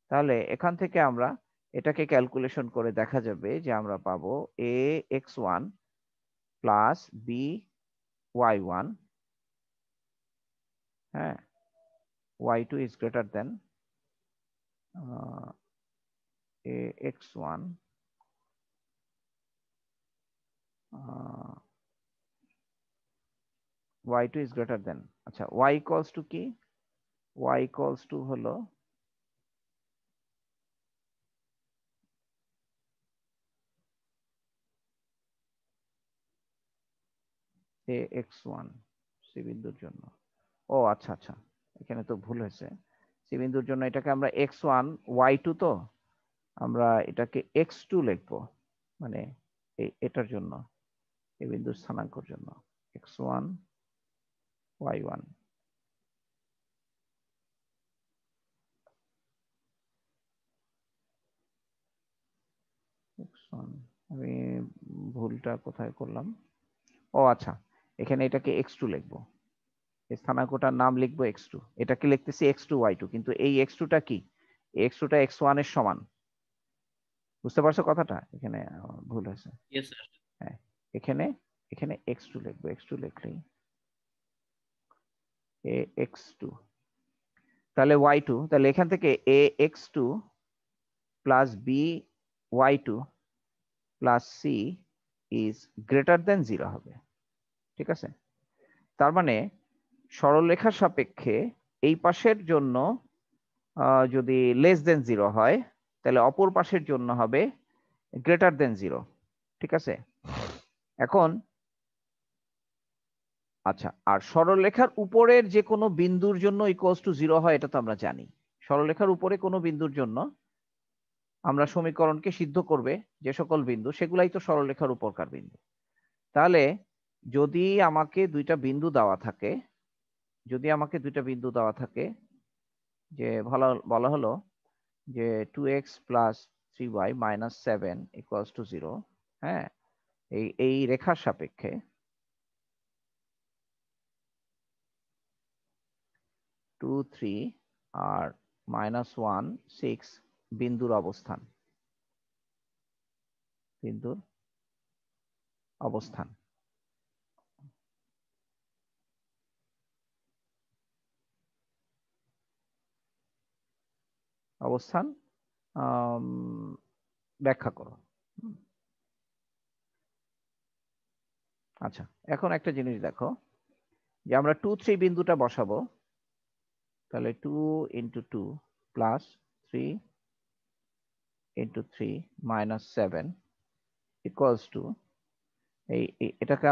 তাহলে এখান থেকে আমরা এটাকে ক্যালকুলেশন করে দেখা যাবে যে আমরা পাবো ax1 প্লাস by1, হ্যাঁ, y2 is greater than ax1 y2 is greater than, আচ্ছা, y equals to কি? y equals to হলো ax1 সি বিন্দুর জন্য। ও আচ্ছা আচ্ছা, এখানে তো ভুল হয়েছে। সি বিন্দুর জন্য এটাকে আমরা x1 y2, তো আমরা এটাকে x2 লিখবো, মানে এটার জন্য, এই বিন্দুর স্থানাঙ্কর জন্য x1 y1। আমি ভুলটা কোথায় করলাম? ও আচ্ছা, এখানে এটাকে x2 লিখবো, এই স্থানাঙ্কটার নাম লিখবো x2, এটাকে লিখতেছি x2 y2, কিন্তু এই x2টা কি? x2টা x1 এর সমান। বুঝতে পারছো কথাটা? এখানে ভুল হয়েছে। Yes sir. হ্যাঁ, এখানে এখানে x2 লিখবো, x2 লিখলেই ax2, তাহলে y2, তাহলে এখান থেকে ax2 plus by2 plus c is greater than 0 হবে, ঠিক আছে? তার মানে সরলরেখার সাপেক্ষে এই পাশের জন্য যদি লেস দেন 0 হয়, তাহলে অপর পাশের জন্য হবে গ্রেটার দেন 0, ঠিক আছে? এখন আচ্ছা, আর সরলরেখার উপরের যে কোনো বিন্দুর জন্য ইকুয়ালস টু 0 হয়, এটা তো আমরা জানি। সরলরেখার উপরে কোনো বিন্দুর জন্য আমরা সমীকরণকে সিদ্ধ করবে যে সকল বিন্দু, সেগুলাই তো সরলরেখার উপরকার বিন্দু। তাহলে যদি আমাকে দুইটা বিন্দু দেওয়া থাকে, যে বলা হলো যে 2x plus 3y minus 7 equals to 0, হ্যাঁ, এই রেখার সাপেক্ষে 2 3 আর মাইনাস 1 6 বিন্দুর অবস্থান, অবস্থান ব্যাখ্যা করো। আচ্ছা, এখন একটা জিনিস দেখো, যে আমরা 2 3 বিন্দুটা বসাবো, তাহলে 2 into 2 plus 3 into 3 minus 7 equals two, এটাকে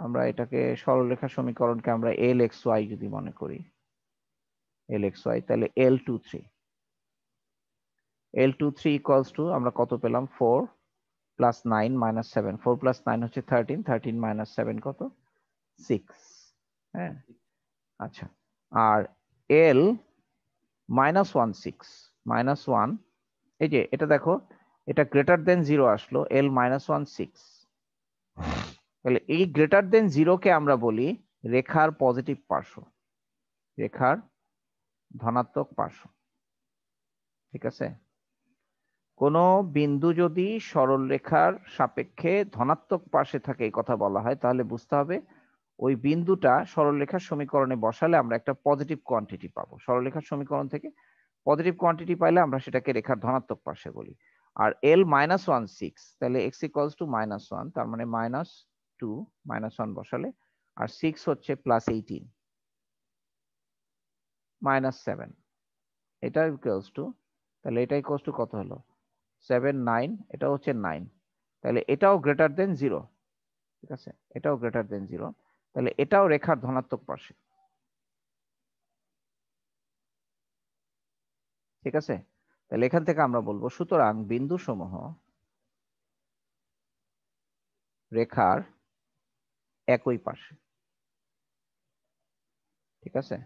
আমরা এটাকে সরলরেখা সমীকরণকে আমরা LXY যদি মনে করি, LXY, তাহলে L23 ইকুয়ালস টু আমরা কত পেলাম? 4 প্লাস 9 মাইনাস 7, 4 প্লাস 9 হচ্ছে 13, 13 মাইনাস 7 কত? 6, হ্যাঁ আচ্ছা। আর L -1 6 -1, এই যে এটা দেখো, এটা গ্রেটার দেন 0 আসলো, L -1 6, তাহলে এই গ্রেটার দেন 0 কে আমরা বলি রেখার পজিটিভ পার্শ্ব, রেখার ধনাত্মক পার্শ্ব। ঠিক আছে, কোন বিন্দু যদি সরলরেখার সাপেক্ষে ধনাত্মক পাশে থাকে এই কথা বলা হয়, তাহলে বুঝতে হবে ওই বিন্দুটা সরলরেখার সমীকরণে বসালে আমরা একটা পজিটিভ কোয়ান্টিটি পাবো। সরলরেখার সমীকরণ থেকে পজিটিভ কোয়ান্টিটি পাইলে আমরা সেটাকে রেখার ধনাত্মক পাশে বলি। আর L -1 6, তাহলে x = -1, তার মানে -2 -1 বসালে, আর 6 হচ্ছে +18 -7, এটা ইকুয়ালস টু, তাহলে এটা ইকুয়ালস টু কত হলো 7 9, এটা হচ্ছে 9, তাহলে এটাও গ্রেটার দেন 0। ঠিক আছে, এটাও গ্রেটার দেন 0, তাহলে এটাও রেখার ধনাত্মক পাশে। ঠিক আছে, তাহলে এখান থেকে আমরা বলবো সুতরাং বিন্দু সমূহ রেখার একই পাশে। ঠিক আছে,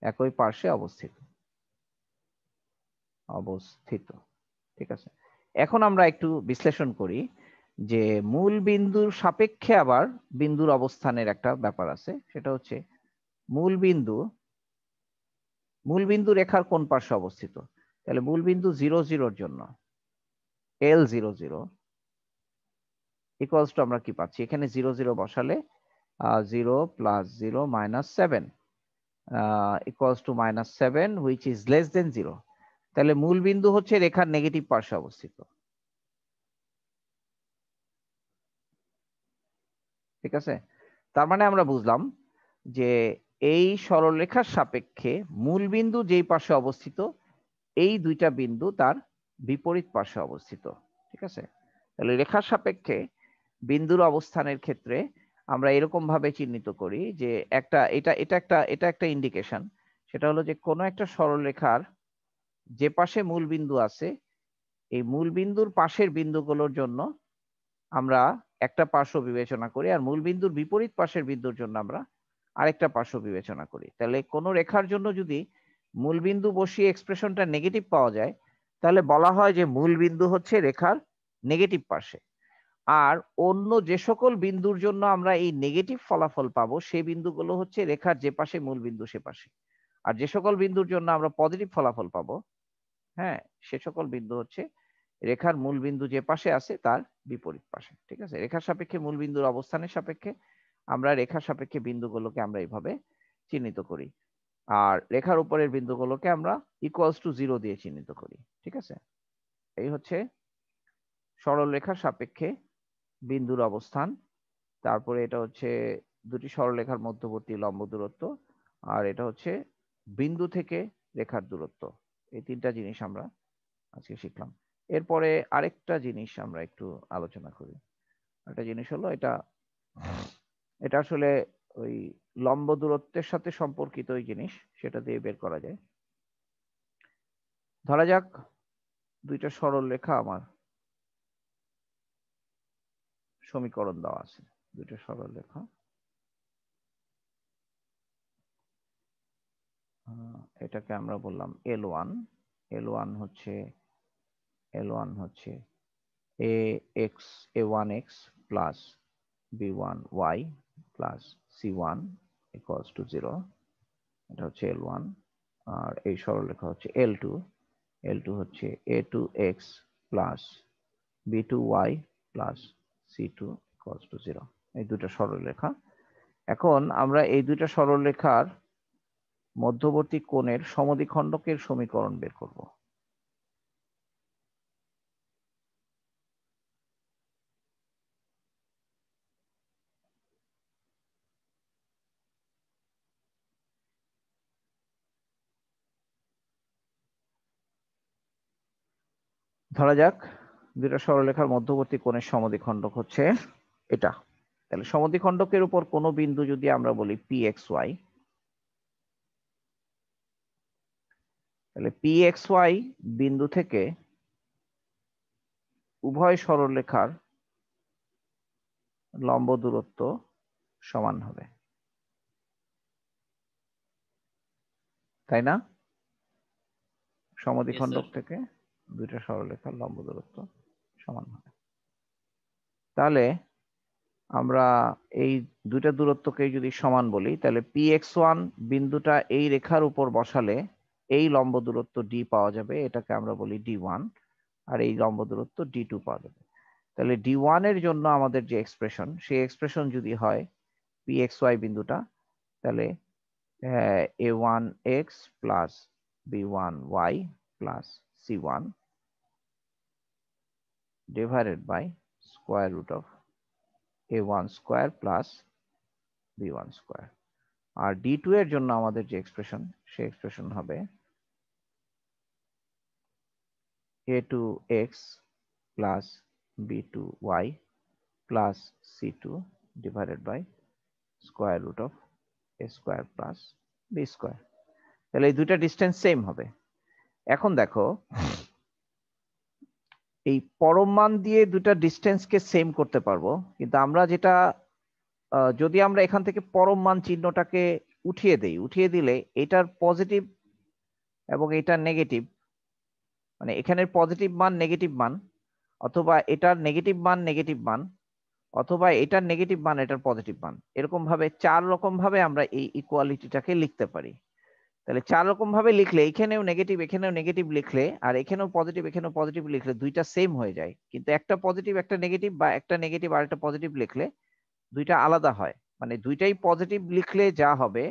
একই পাশে অবস্থিত অবস্থিত ঠিক আছে, এখন আমরা একটু বিশ্লেষণ করি যে মূল বিন্দুর সাপেক্ষে আবার বিন্দুর অবস্থানের একটা ব্যাপার আছে। সেটা হচ্ছে মূল বিন্দু রেখার কোন পাশে অবস্থিত। তাহলে মূল বিন্দু 0 0 জন্য L 0 0 ইকুয়ালস টু, আমরা কি পাচ্ছি এখানে 0 0 বসালে 0 + 0 -7 equals two -7, which is less than 0। তাহলে মূল বিন্দু হচ্ছে রেখার নেগেটিভ পাশে অবস্থিত। ঠিক আছে, তার মানে আমরা বুঝলাম যে এই সরলরেখার সাপেক্ষে মূল বিন্দু যেই পাশে অবস্থিত, এই দুইটা বিন্দু তার বিপরীত পাশে অবস্থিত। ঠিক আছে, তাহলে রেখার সাপেক্ষে বিন্দুর অবস্থানের ক্ষেত্রে আমরা এরকম ভাবে চিহ্নিত করি যে এটা একটা ইন্ডিকেশন। সেটা হলো যে কোনো একটা সরলরেখার যে পাশে মূল বিন্দু আছে, এই মূল বিন্দুর পাশের বিন্দুগুলোর জন্য আমরা একটা পার্শ্ব বিবেচনা করি, আর মূল বিন্দুর বিপরীত পাশের বিন্দুর জন্য আমরা আরেকটা পার্শ্ব বিবেচনা করি। তাহলে কোনো রেখার জন্য যদি মূল বিন্দু বসিয়ে এক্সপ্রেশনটা নেগেটিভ পাওয়া যায়, তাহলে বলা হয় যে মূল বিন্দু হচ্ছে রেখার নেগেটিভ পাশে। আর অন্য যে সকল বিন্দুর জন্য আমরা এই নেগেটিভ ফলাফল পাবো, সেই বিন্দুগুলো হচ্ছে রেখার যে পাশে মূল বিন্দু সে পাশে। আর যে সকল বিন্দুর জন্য আমরা পজিটিভ ফলাফল পাবো, হ্যাঁ, সে সকল বিন্দু হচ্ছে রেখার মূল বিন্দু যে পাশে আছে তার বিপরীত পাশে। ঠিক আছে, রেখার সাপেক্ষে মূল বিন্দুর অবস্থানের সাপেক্ষে আমরা রেখার সাপেক্ষে বিন্দুগুলোকে আমরা এইভাবে চিহ্নিত করি, আর রেখার উপরের বিন্দুগুলোকে আমরা ইকুয়ালস টু 0 দিয়ে চিহ্নিত করি। ঠিক আছে, এই হচ্ছে সরল রেখার সাপেক্ষে বিন্দুর অবস্থান। তারপরে এটা হচ্ছে দুটি সরলরেখার মধ্যবর্তী লম্ব দূরত্ব, আর এটা হচ্ছে বিন্দু থেকে রেখার দূরত্ব। এই তিনটা জিনিস আমরা আজকে শিখলাম। এরপরে আরেকটা জিনিস আমরা একটু আলোচনা করি। একটা জিনিস হলো এটা আসলে ওই লম্ব দূরত্বের সাথে সম্পর্কিত ওই জিনিস, সেটা দিয়ে বের করা যায়। ধরা যাক দুইটা সরল রেখা আমার সমীকরণ দেওয়া আছে, দুইটা সরল রেখা, এটাকে আমরা বললাম L1। L1 হচ্ছে a1x plus b1y plus c1 equals to 0, এটা হচ্ছে L1। আর এই সরলরেখা হচ্ছে L2। L2 হচ্ছে a2x plus b2y plus c2 equals to 0। এই দুটো সরলরেখা। এখন আমরা এই দুইটা সরলরেখার মধ্যবর্তী কোণের সমদ্বিখণ্ডকের সমীকরণ বের করব। ধরা যাক দুইটা সরলরেখার মধ্যবর্তী কোণের সমদ্বিখণ্ডক হচ্ছে এটা। তাহলে সমদ্বিখণ্ডকের উপর কোনো বিন্দু যদি আমরা বলি pxy, তাহলে pxy বিন্দু থেকে উভয় সরলরেখার লম্ব দূরত্ব সমান হবে, তাই না? সমদ্বিখণ্ডক থেকে দুইটা সরলরেখার লম্ব দূরত্ব সমান হবে। তাহলে আমরা এই দুইটা দূরত্বকে যদি সমান বলি, তাহলে px1 বিন্দুটা এই রেখার উপর বসালে এই লম্ব দূরত্ব d পাওয়া যাবে, এটাকে আমরা বলি d1, আর এই লম্ব দূরত্ব d2 পাওয়া যাবে। তাহলে d1 এর জন্য আমাদের যে এক্সপ্রেশন, সেই এক্সপ্রেশন যদি হয় pxy বিন্দুটা, তাহলে a1x plus b1y plus c1 divided by square root of a1 square plus b1 square। R d2 এর জন্য আমাদের যে এক্সপ্রেশন, সেই এক্সপ্রেশন হবে a2x plus b2y plus c2 divided by square root of a square plus b square। তাহলে এই দুইটা distance same হবে। এখন দেখো, এই পরম মান দিয়ে দুইটা ডিসটেন্সকে সেম করতে পারবো, কিন্তু আমরা যেটা যদি আমরা এখান থেকে পরম মান চিহ্নটাকে উঠিয়ে দেই, উঠিয়ে দিলে এটার পজিটিভ এবং এটার নেগেটিভ, মানে এখানের পজিটিভ মান নেগেটিভ মান, অথবা এটার নেগেটিভ মান নেগেটিভ মান, অথবা এটার নেগেটিভ মান এটার পজিটিভ মান, এরকম ভাবে 4 রকম ভাবে আমরা এই ইকুয়ালিটিটাকে লিখতে পারি। তাহলে 4 রকম ভাবে লিখলে এখানেও নেগেটিভ লিখলে, আর এখানেও পজিটিভ লিখলে দুইটা সেম হয়ে যায়, কিন্তু একটা পজিটিভ একটা নেগেটিভ, বা একটা নেগেটিভ আর একটা পজিটিভ লিখলে দুইটা আলাদা হয়। মানে দুইটাই পজিটিভ লিখলে যা হবে,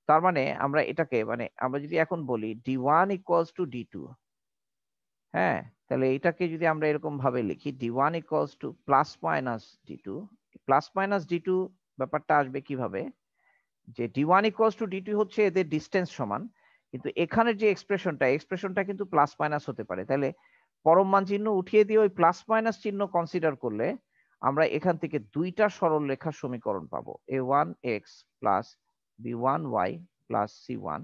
তার মানে আমরা এটাকে, মানে আমরা যদি এখন বলি d1 ইকুয়ালস টু d2, হ্যাঁ, তাহলে এটাকে যদি আমরা এরকম ভাবে লিখি d1 equals to plus minus d2, plus minus d2 ব্যাপারটা আসবে কিভাবে, যে d1 ইকুয়ালস টু d2 হচ্ছে এদের ডিসটেন্স সমান, কিন্তু এখানের যে এক্সপ্রেশনটা কিন্তু প্লাস মাইনাস হতে পারে। তাহলে পরম মান চিহ্ন উঠিয়ে দিয়ে ওই প্লাস মাইনাস চিহ্ন কনসিডার করলে আমরা এখান থেকে দুইটা সরল রেখার সমীকরণ পাবো, a1x plus b1y plus c1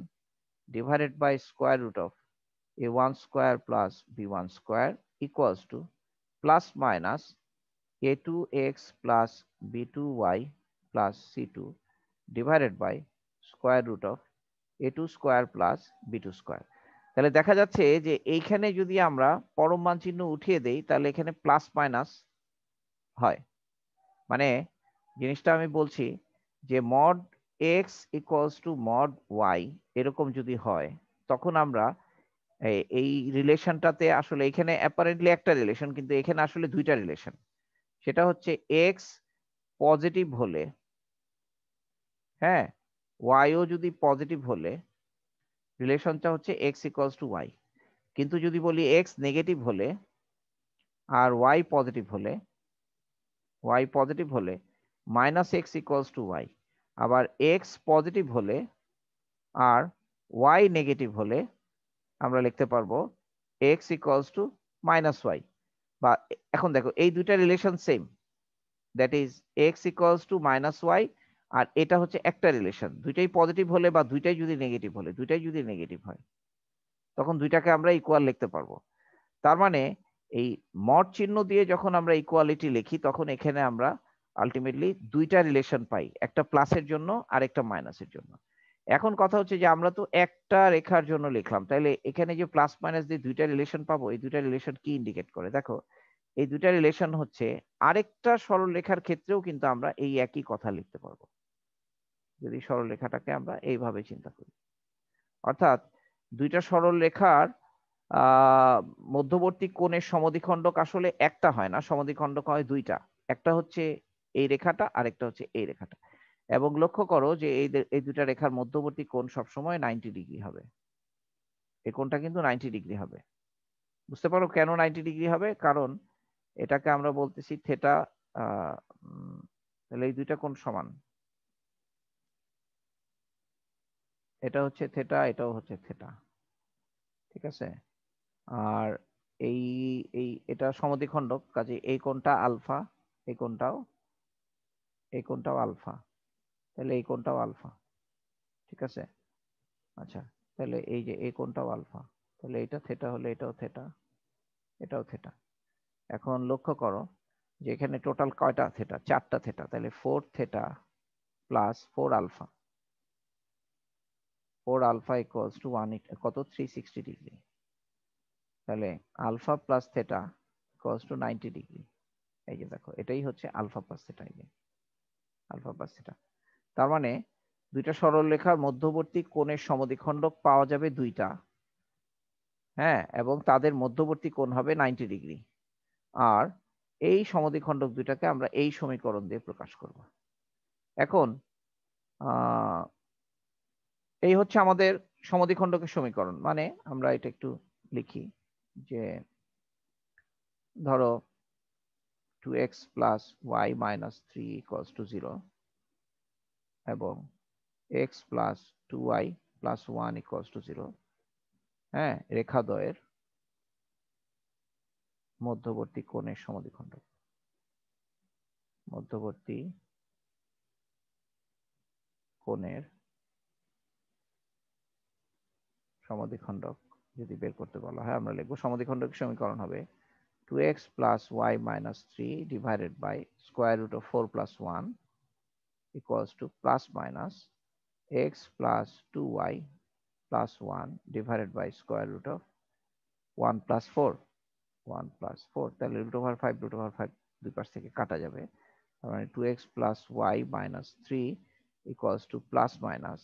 divided by square root of a1 square plus b1 square equals to plus minus a2x plus b2y plus c2 divided by square root of a2 square plus b2 square। তাহলে দেখা যাচ্ছে যে এইখানে যদি আমরা পরম মান চিহ্ন উঠিয়ে দেই, তাহলে এখানে প্লাস মাইনাস হয়। মানে জিনিসটা আমি বলছি যে mod X equals to mod Y এরকম যদি হয়, তখন আমরা এই রিলেশনটাতে আসলে এখানে অ্যাপারেন্টলি একটা রিলেশন, কিন্তু এখানে আসলে দুইটা রিলেশন। সেটা হচ্ছে এক্স পজিটিভ হলে, হ্যাঁ, ওয়াইও যদি পজিটিভ হলে রিলেশনটা হচ্ছে এক্স ইকুয়ালস টু ওয়াই। কিন্তু যদি বলি এক্স নেগেটিভ হলে আর ওয়াই পজিটিভ হলে minus x equals to y. আবার এক্স পজিটিভ হলে আর ওয়াই নেগেটিভ হলে আমরা লিখতে পারবো x equals to minus y. বা এখন দেখো এই দুইটা relation same, that is x equals to minus y, আর এটা হচ্ছে একটা রিলেশন। দুইটাই পজিটিভ হলে বা দুইটাই যদি নেগেটিভ হয়, তখন দুইটাকে আমরা ইকুয়াল লিখতে পারবো। তার মানে এই মড চিহ্ন দিয়ে যখন আমরা ইকুয়ালিটি লিখি, তখন এখানে আমরা আলটিমেটলি দুইটা রিলেশন পাই, একটা প্লাসের জন্য আর একটা মাইনাসের জন্য। এখন কথা হচ্ছে যে আমরা তো একটা রেখার জন্য লিখলাম, তাহলে এখানে যে প্লাস মাইনাস দিয়ে দুইটা রিলেশন পাবো, এই দুইটা রিলেশন কি ইন্ডিকেট করে? দেখো, এই দুইটা রিলেশন হচ্ছে আরেকটা সরল রেখার ক্ষেত্রেও কিন্তু আমরা এই একই কথা লিখতে পারবো, যদি সরল রেখাটাকে আমরা এইভাবে চিন্তা করি। অর্থাৎ দুইটা সরল রেখার মধ্যবর্তী কোণের সমদ্বিখণ্ডক আসলে একটা হয় না, সমদ্বিখণ্ডক হয় দুইটা। একটা হচ্ছে এই রেখাটা, আরেকটা হচ্ছে এই রেখাটা। এবং লক্ষ্য করো যে এই দুইটা রেখার মধ্যবর্তী কোণ সবসময় 90 ডিগ্রি হবে। এই কোণটা কিন্তু 90 ডিগ্রি হবে। বুঝতে পারো কেন 90 ডিগ্রি হবে? কারণ এটাকে আমরা বলতেছি থেটা। তাহলে এই দুইটা কোণ সমান, এটা হচ্ছে থেটা, এটাও হচ্ছে থেটা, ঠিক আছে? আর এই এই এটা সমদ্বিখণ্ডক, কাজে এই কোণটা আলফা, এই কোণটাও আলফা, তাহলে এই কোণটাও আলফা, ঠিক আছে? আচ্ছা, তাহলে এই যে এই কোণটাও আলফা, তাহলে এটা থেটা হলে এটাও থেটা, এটাও থেটা। এখন লক্ষ্য করো যে এখানে টোটাল কয়টা থেটা, 4টা থেটা, তাহলে 4 theta plus 4 alpha, 4 alpha equals to 1 কত 360 ডিগ্রি, তাহলে alpha plus theta equals to 90 degree. এই যে দেখো এটাই হচ্ছে আলফা প্লাস থেটা, এই যে আলফা প্লাস থেটা। তার মানে দুইটা সরলরেখার মধ্যবর্তী কোণের সমদ্বিখণ্ডক পাওয়া যাবে দুইটা, হ্যাঁ, এবং তাদের মধ্যবর্তী কোণ হবে 90 ডিগ্রি। আর এই সমদ্বিখণ্ডক দুইটাকে আমরা এই সমীকরণ দিয়ে প্রকাশ করব। এখন এই হচ্ছে আমাদের সমদ্বিখণ্ডকের সমীকরণ। মানে আমরা এটা একটু লিখি যে ধরো 2x plus y minus 3 equals to 0 এবং x plus 2y plus 1 equals to 0, হ্যাঁ, রেখাদ্বয়ের মধ্যবর্তী কোণের সমদ্বিখণ্ডক, মধ্যবর্তী কোণের সমদ্বিখণ্ডক যদি বের করতে বলা হয় আমরা লিখব সমদ্বিখণ্ডকের সমীকরণ হবে 2x plus y minus 3 divided by square root of 4 plus 1 equals to plus minus x plus 2y plus 1 divided by square root of 1 plus 4, 1 plus 4, তাহলে root over 5 দুই পাশ থেকে কাটা যাবে, মানে 2x plus y minus 3 equals to plus minus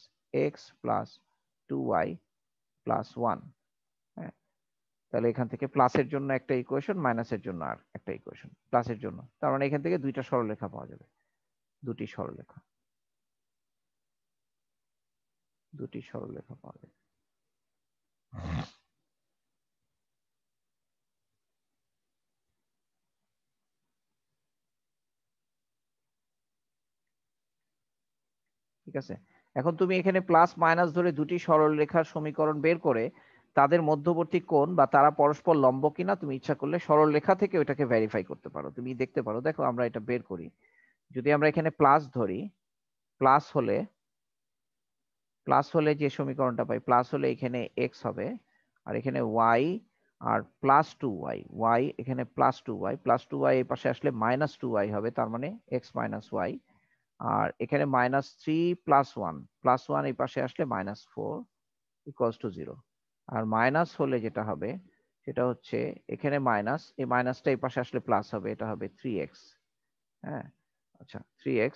x plus 2y plus 1, হ্যাঁ, তাহলে এখান থেকে প্লাসের জন্য একটা ইকুয়েশন, মাইনাসের জন্য আর একটা ইকুয়েশন, প্লাসের জন্য, তার মানে এখান থেকে দুইটা সরলরেখা পাওয়া যাবে, দুটি সরলরেখা, দুটি সরলরেখা পাওয়া যাবে। ঠিক আছে, এখন তুমি এখানে প্লাস মাইনাস ধরে দুটি সরলরেখার সমীকরণ বের করে তাদের মধ্যবর্তী কোণ বা তারা পরস্পর লম্ব কিনা তুমি ইচ্ছা করলে সরলরেখা থেকে ওটাকে ভেরিফাই করতে পারো। তুমি দেখতে পারো, দেখো আমরা এটা বের করি, যদি আমরা এখানে প্লাস ধরি, প্লাস হলে যে সমীকরণটা পাই, প্লাস হলে এখানে এক্স হবে আর এখানে ওয়াই আর প্লাস 2y, ওয়াই এখানে প্লাস 2y, প্লাস 2y এই পাশে আসলে মাইনাস 2y হবে, তার মানে এক্স মাইনাস ওয়াই, আর এখানে মাইনাস 3 প্লাস 1 এই পাশে আসলে মাইনাস 4 ইকুয়ালস টু 0। আর মাইনাস হলে যেটা হবে সেটা হচ্ছে এখানে মাইনাস, এই মাইনাসটা এই পাশে আসলে প্লাস হবে, এটা হবে 3x, হ্যাঁ, আচ্ছা 3x,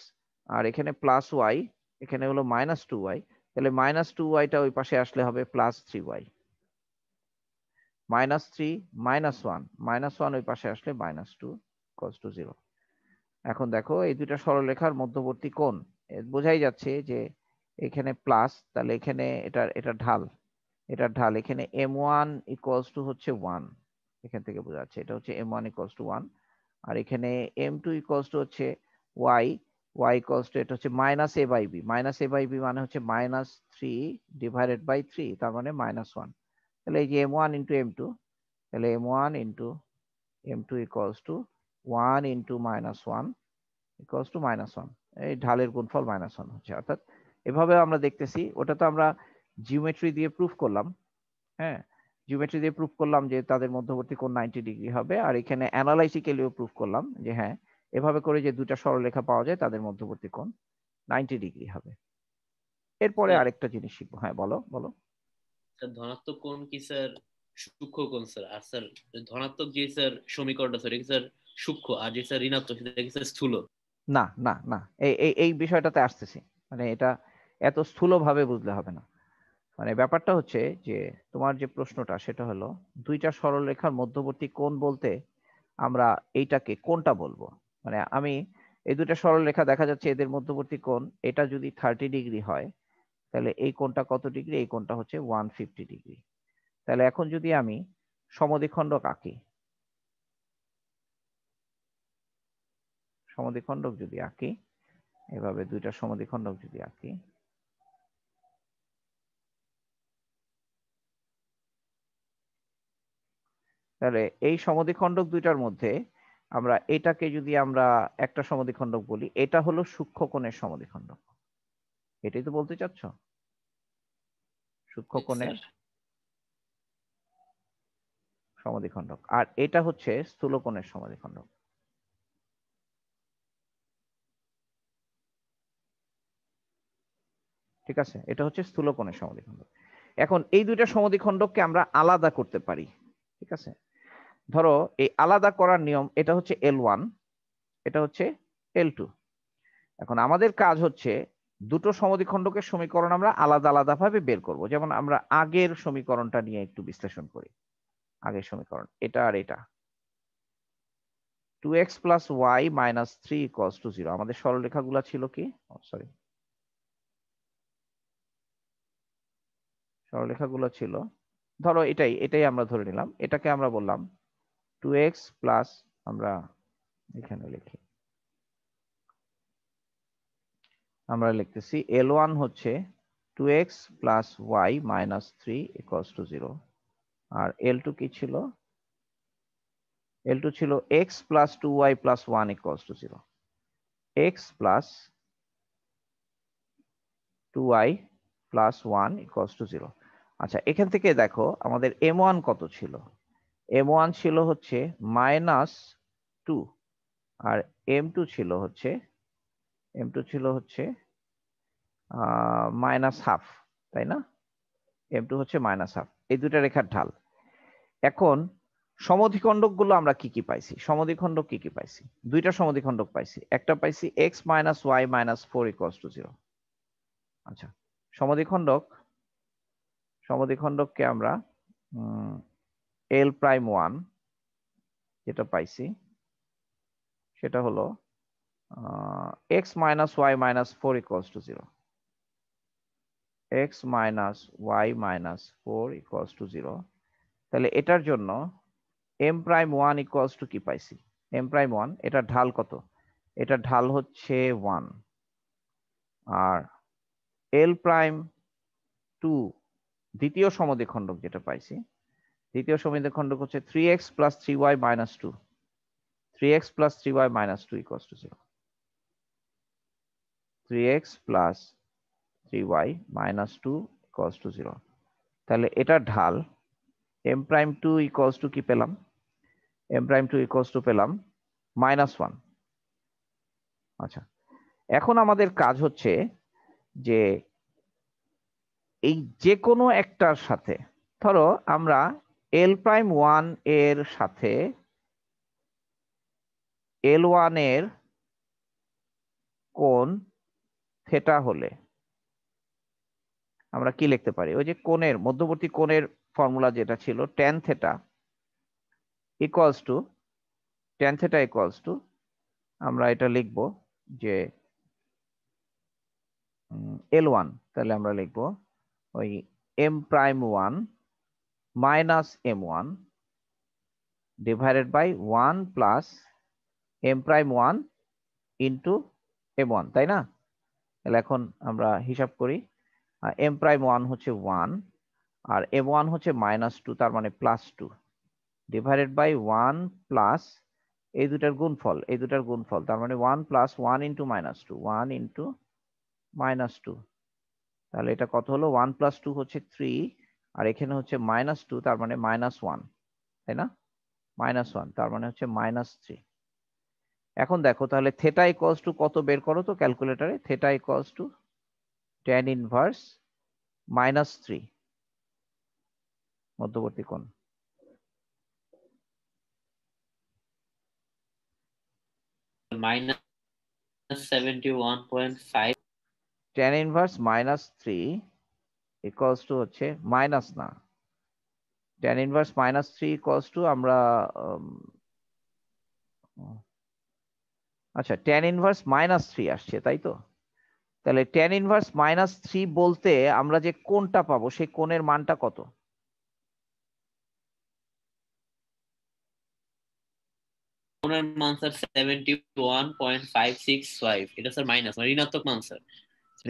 আর এখানে প্লাস ওয়াই, এখানে হলো মাইনাস 2y, তাহলে মাইনাস 2yটা ওই পাশে আসলে হবে প্লাস 3y, মাইনাস 3 মাইনাস 1 ওই পাশে আসলে মাইনাস 2 ইকুয়ালস টু 0। এখন দেখো এই দুইটা সরলরেখার মধ্যবর্তী কোণ, বোঝাই যাচ্ছে যে এখানে প্লাস, তাহলে এখানে এটা ঢাল, এখানে m1 ইকুয়ালস টু হচ্ছে 1, এখান থেকে বোঝা যাচ্ছে এটা হচ্ছে m1 ইকুয়ালস টু 1, আর এখানে m2 ইকুয়ালস টু হচ্ছে y, ইকুয়ালস টু এটা হচ্ছে মাইনাস a বাই b, মানে হচ্ছে মাইনাস 3 ডিভাইডেড বাই 3, তার মানে মাইনাস 1, তাহলে এই যে m1 ইন্টু m2, তাহলে m1 into m2 equals to 1 into minus 1 equals to minus 1, এই ঢালের গুণফল মাইনাস 1 হচ্ছে। অর্থাৎ এভাবে আমরা দেখতেছি, ওটা তো আমরা জিওমেট্রি দিয়ে প্রুফ করলাম, হ্যাঁ, জিওমেট্রি দিয়ে প্রুফ করলাম যে তাদের মধ্যবর্তী কোণ 90 ডিগ্রি হবে, আর এখানে অ্যানালাইটিক্যালিও প্রুফ করলাম যে হ্যাঁ, এভাবে করে যে দুটা সরলরেখা পাওয়া যায় তাদের মধ্যবর্তী কোণ 90 ডিগ্রি হবে। এরপরে স্যার আরেকটা জিনিস শিখবো, হ্যাঁ বলো বলো। স্যার ধনাত্মক কোণ কি স্যার সূক্ষ্ম কোণ স্যার? আর স্যার ধনাত্মক যে স্যার সমীকরণটা স্যার এটা কি স্যার সূক্ষ্ম, আর যে স্যার ঋণাত্মক সেটা কি স্যার স্থূল? না না না, এই এই এই বিষয়টাতে আসতেছি, মানে এটা এত স্থূলভাবে বুঝলে হবে না। মানে ব্যাপারটা হচ্ছে যে তোমার যে প্রশ্নটা সেটা হলো দুইটা সরলরেখার মধ্যবর্তী কোণ বলতে আমরা এইটাকে কোনটা বলবো, মানে আমি এই দুইটা সরলরেখা দেখা যাচ্ছে এদের মধ্যবর্তী কোণ এটা যদি 30 ডিগ্রি হয় তাহলে এই কোণটা কত ডিগ্রি, এই কোণটা হচ্ছে 150 ডিগ্রি। তাহলে এখন যদি আমি সমদ্বিখণ্ডক আঁকি, সমদ্বিখণ্ডক যদি আঁকি, এভাবে দুইটা সমদ্বিখণ্ডক যদি আঁকি, তাহলে এই সমদ্বিখণ্ডক দুইটার মধ্যে আমরা এটাকে যদি আমরা একটা সমদ্বিখণ্ডক বলি, এটা হলো সূক্ষ্ম কোণের সমদ্বিখণ্ডক, এটাই তো বলতে চাচ্ছ, সূক্ষ্ম কোণের স্যার সমদ্বিখণ্ডক, আর এটা হচ্ছে স্থূল কোণের সমদ্বিখণ্ডক। ঠিক আছে, এটা হচ্ছে স্থূল কোণের সমদ্বিখণ্ডক। এখন এই দুইটা সমদ্বিখণ্ডককে আমরা আলাদা করতে পারি। ঠিক আছে, ধরো এই আলাদা করার নিয়ম, এটা হচ্ছে L1, এটা হচ্ছে L2। এখন আমাদের কাজ হচ্ছে দুটো সমদ্বিখণ্ডকের সমীকরণ আমরা আলাদা আলাদা ভাবে বের করব। যেমন আমরা আগের সমীকরণটা নিয়ে একটু বিশ্লেষণ করি। আগের সমীকরণ এটা আর এটা, 2x + y - 3 = 0। আমাদের সরলরেখাগুলো ছিল কি, সরি, সরলরেখাগুলো ছিল, ধরো এটাই এটাই আমরা ধরে নিলাম, এটাকে আমরা বললাম 2x প্লাস, আমরা এখানে লিখি, আমরা লিখতেছি L1 হচ্ছে 2x + y - 3 = 0। আর L2 কি ছিল? L2 ছিল x + 2y + 1 = 0। x + 2y + 1 = 0। আচ্ছা, এখান থেকে দেখো আমাদের M1 কত ছিল? M1 ছিল হচ্ছে -2, আর M2 ছিল হচ্ছে -1/2, তাই না? M2 হচ্ছে -1/2। এই দুইটা রেখার ঢাল। এখন সমদ্বিখণ্ডক গুলো আমরা কি কি পাইছি? সমদ্বিখণ্ডক কি কি পাইছি? দুইটা সমদ্বিখণ্ডক পাইছি। একটা পাইছি x - y - 4 = 0। আচ্ছা, সমদ্বিখণ্ডককে আমরা L'1 যেটা পাইছি সেটা হলো x - y - 4 = 0। x - y - 4 = 0। তাহলে এটার জন্য M'1 কি পাইছি? M'1 এটার ঢাল কত? এটার ঢাল হচ্ছে 1। আর L'2 দ্বিতীয় সমদ্বিখণ্ডক যেটা পাইছি, দ্বিতীয় সমদ্বিখণ্ডক হচ্ছে 3x + 3y - 2। 3x + 3y - 2 = 0। 3x + 3y - 2 = 0। তাহলে এটার ঢাল M'2 কি পেলাম? M'2 পেলাম -1। আচ্ছা, এখন আমাদের কাজ হচ্ছে যে এই যে কোনো একটার সাথে, ধরো আমরা L'1 এর সাথে L1 এর কোণ থেটা হলে আমরা কি লিখতে পারি? ওই যে কোণের মধ্যবর্তী কোণের ফর্মুলা যেটা ছিল tan θ আমরা এটা লিখব যে L1, তাহলে আমরা লিখব ওই M'1 - M1 / 1 + M'1 * M1, তাই না? তাহলে এখন আমরা হিসাব করি, M'1 হচ্ছে 1 আর M1 হচ্ছে -2, তার মানে +2 / 1 প্লাস এই দুটার গুণফল, তার মানে 1 + 1 * -2, 1 * -2। তাহলে এটা কত হলো? 1 + 2 হচ্ছে 3, আর এখানে হচ্ছে -2, তার মানে -1, তাই না? -1, তার মানে হচ্ছে -3। এখন দেখো তাহলে থেটা ইকুয়ালস টু কত বের করো তো ক্যালকুলেটরে। Theta equals to tan inverse -3 মধ্যবর্তী কোণ। -71.5। tan ইনভার্স -3 ইকুয়ালস টু হচ্ছে মাইনাস না, tan ইনভার্স -3 ইকুয়ালস টু আমরা আচ্ছা tan ইনভার্স -3 আসছে, তাই তো? তাহলে tan ইনভার্স -3 বলতে আমরা যে কোণটা পাবো সেই কোণের মানটা কত? কোণের মান স্যার 71.565। এটা স্যার মাইনাস, ঋণাত্মক মান স্যার।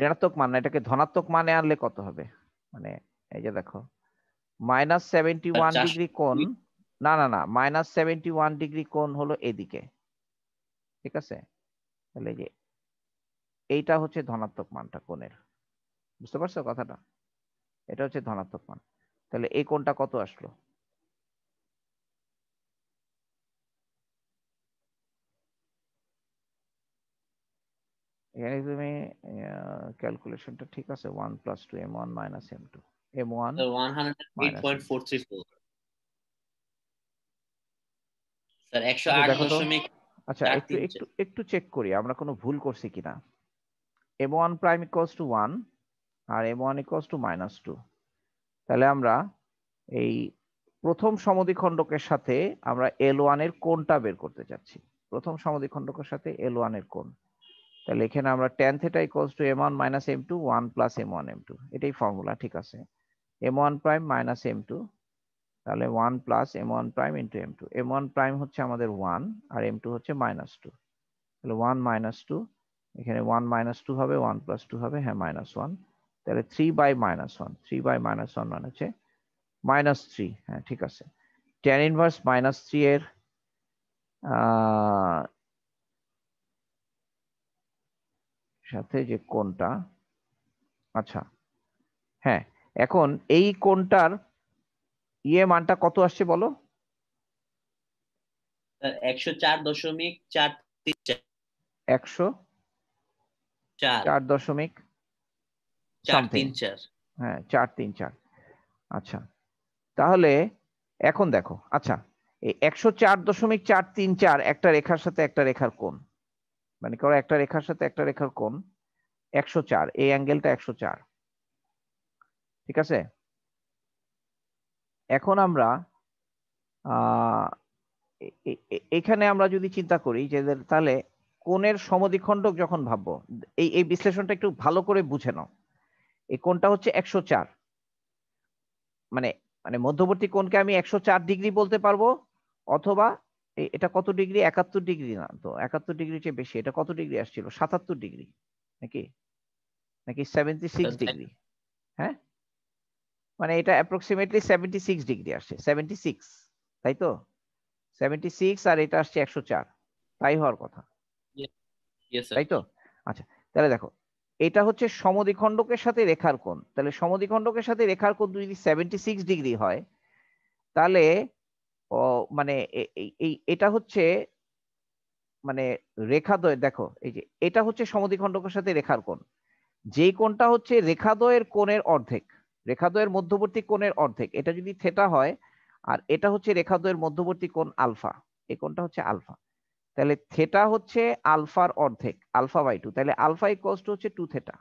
ঋণাত্মক মান না, এটাকে ধনাত্মক মানে আনলে কত হবে? মানে এই যে দেখো -71 ডিগ্রি কোণ, না না না, -71 ডিগ্রি কোণ হলো এদিকে, ঠিক আছে? তাহলে এই যে এইটা হচ্ছে ধনাত্মক মানটা কোণের, বুঝতে পারছো কথাটা? এটা হচ্ছে ধনাত্মক মান। তাহলে এই কোণটা কত আসলো? এখানে তুমি ক্যালকুলেশনটা ঠিক আছে, 1 + 2 m1 - m2 m1 - m2। 108.434 sir আচ্ছা দেখো তো, আচ্ছা একটু 108.434। একটু একটু চেক করি আমরা কোনো ভুল করছি কিনা। m1 প্রাইম ইকুয়ালস টু 1 আর m1 ইকুয়ালস টু -2। তাহলে আমরা এই প্রথম সমদ্বিখণ্ডকের সাথে আমরা L1 এর কোণটা বের করতে চাচ্ছি। প্রথম সমদ্বিখণ্ডকের সাথে L1 এর কোণ। তাহলে এখানে আমরা tan θ equals to m1 - m2 1 + m1 m2, এটাই ফর্মুলা, ঠিক আছে। m1 প্রাইম - m2, তাহলে 1 + m1 prime into m2। m1 prime হচ্ছে আমাদের 1 আর m2 হচ্ছে -2, তাহলে 1 - 2, এখানে 1 - 2 হবে, 1 + 2 হবে, হ্যাঁ -1, তাহলে 3/-1, 3/-1 মানে হচ্ছে -3, হ্যাঁ ঠিক আছে। tan ইনভার্স -3 এর সাথে যে কোণটা, আচ্ছা হ্যাঁ, এখন এই কোণটার মানটা কত আসছে বলো? স্যার 104.434। 104 সামথিং, হ্যাঁ 434। আচ্ছা তাহলে এখন দেখো, আচ্ছা এই 104.434 একটা রেখার সাথে একটা রেখার কোণ, মানে করো একটা রেখার সাথে একটা রেখার কোণ 104, এই অ্যাঙ্গেলটা 104, ঠিক আছে। এখন আমরা আহ এখানে আমরা যদি চিন্তা করি যে তাহলে কোণের সমদ্বিখণ্ডক যখন ভাববো, এই এই বিশ্লেষণটা একটু ভালো করে বুঝে নাও। এই কোণটা হচ্ছে 104, মানে মানে মধ্যবর্তী কোণকে আমি 104 ডিগ্রি বলতে পারবো, অথবা এটা কত ডিগ্রি, 71 ডিগ্রি না তো, 71 ডিগ্রির চেয়ে বেশি, এটা কত ডিগ্রি আসছিল, 77 ডিগ্রি নাকি, নাকি 76 ডিগ্রি, হ্যাঁ মানে এটা অ্যাপ্রক্সিমেটলি 76 ডিগ্রি আসছে, 76, তাই তো, 76 আর এটা আসছে 104, তাই হওয়ার কথা, তাই তো। আচ্ছা তাহলে দেখো, এটা হচ্ছে সমদ্বিখণ্ডকের সাথে রেখার কোণ, তাহলে সমদ্বিখণ্ডকের সাথে রেখার কোণ যদি 76 ডিগ্রি হয়, তাহলে মানে এটা হচ্ছে মানে রেখাদ্বয়, দেখো এই যে এটা হচ্ছে সমদ্বিখণ্ডকের সাথে রেখার কোণ, যেই কোণটা হচ্ছে রেখাদ্বয়ের কোণের অর্ধেক, রেখাদ্বয়ের মধ্যবর্তী কোণের অর্ধেক, এটা যদি থেটা হয়, আর এটা হচ্ছে রেখাদ্বয়ের মধ্যবর্তী কোণ আলফা, এই কোণটা হচ্ছে আলফা, তাহলে থেটা হচ্ছে আলফার অর্ধেক, α/2, তাহলে আলফা ইকুয়ালস টু হচ্ছে 2 থেটা।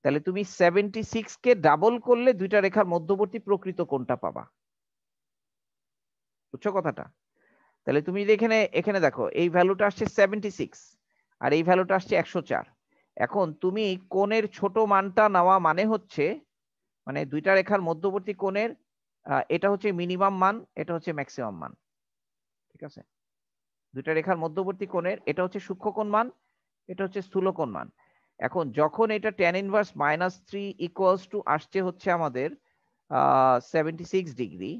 তাহলে তুমি 76 কে ডাবল করলে দুইটা রেখার মধ্যবর্তী প্রকৃত কোণটা পাবা, বুঝছো কথাটা। তাহলে তুমি যদি এখানে এখানে দেখো, এই ভ্যালুটা আসছে 76 আর এই ভ্যালুটা আসছে 104। এখন তুমি কোণের ছোট মানটা নেওয়া মানে হচ্ছে, মানে দুইটা রেখার মধ্যবর্তী কোণের এটা হচ্ছে মিনিমাম মান, এটা হচ্ছে ম্যাক্সিমাম মান, ঠিক আছে। দুইটা রেখার মধ্যবর্তী কোণের এটা হচ্ছে সূক্ষ্মকোণ মান, এটা হচ্ছে স্থূলকোণ মান। এখন যখন এটা tan ইনভার্স -3 ইকুয়ালস টু আসছে হচ্ছে আমাদের 76 ডিগ্রি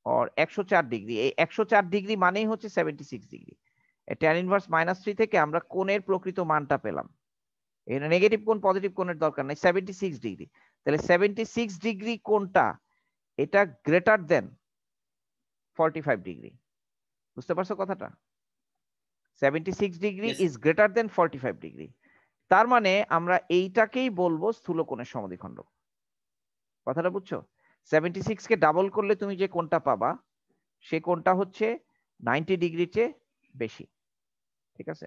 और 104 ডিগ্রি, এই 104 ডিগ্রি মানেই হচ্ছে 76 ডিগ্রি। tan ইনভার্স -3 থেকে আমরা কোণের প্রকৃত মানটা পেলাম, এখানে নেগেটিভ কোণ পজিটিভ কোণের দরকার নাই, 76 ডিগ্রি। তাহলে 76 ডিগ্রি কোণটা এটা গ্রেটার দেন 45 ডিগ্রি, বুঝতে পারছো কথাটা, 76 degree is greater than 45 degree. তার মানে আমরা এইটাকেই বলবো স্থূল কোণের সমদ্বিখণ্ডক, কথাটা বুঝছো। 76 কে ডাবল করলে তুমি যে কোণটা পাবা, সে কোণটা হচ্ছে 90 ডিগ্রির চেয়ে বেশি, ঠিক আছে।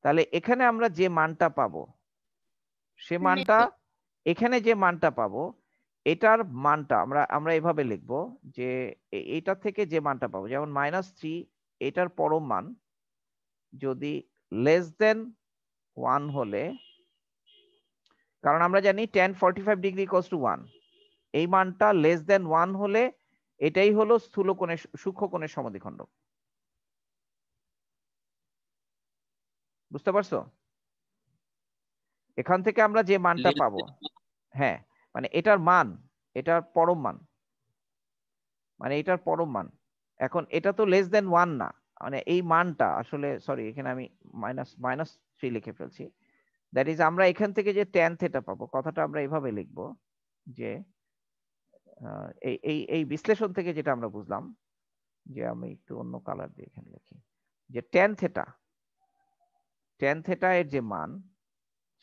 তাহলে এখানে আমরা যে মানটা পাবো, সে মানটা, এখানে যে মানটা পাবো, এটার মানটা আমরা আমরা এভাবে লিখবো যে এটা থেকে যে মানটা পাবো, যেমন -3, এটার পরম মান যদি লেস দেন 1 হলে, কারণ আমরা জানি tan 45 ডিগ্রি ইকুয়ালস টু 1, এই মানটা লেস দেন 1 হলে এটাই হলো স্থূল কোণের সূক্ষ্ম কোণের সমদ্বিখণ্ডক, বুঝতে পারছো। এখান থেকে আমরা যে মানটা পাবো, হ্যাঁ মানে এটার মান, এটার পরম মান, মানে এটার পরম মান, এখন এটা তো লেস দেন 1 না, মানে এই মানটা আসলে, সরি এখানে আমি -3 লিখে ফেলছি, দ্যাট ইজ আমরা এখান থেকে যে tan θ পাবো, কথাটা আমরা এইভাবে লিখবো যে এই এই এই বিশ্লেষণ থেকে যেটা আমরা বুঝলাম, যে আমি একটু অন্য কালার দিয়ে এখানে লিখি, যে tan θ tan থিটা এর যে মান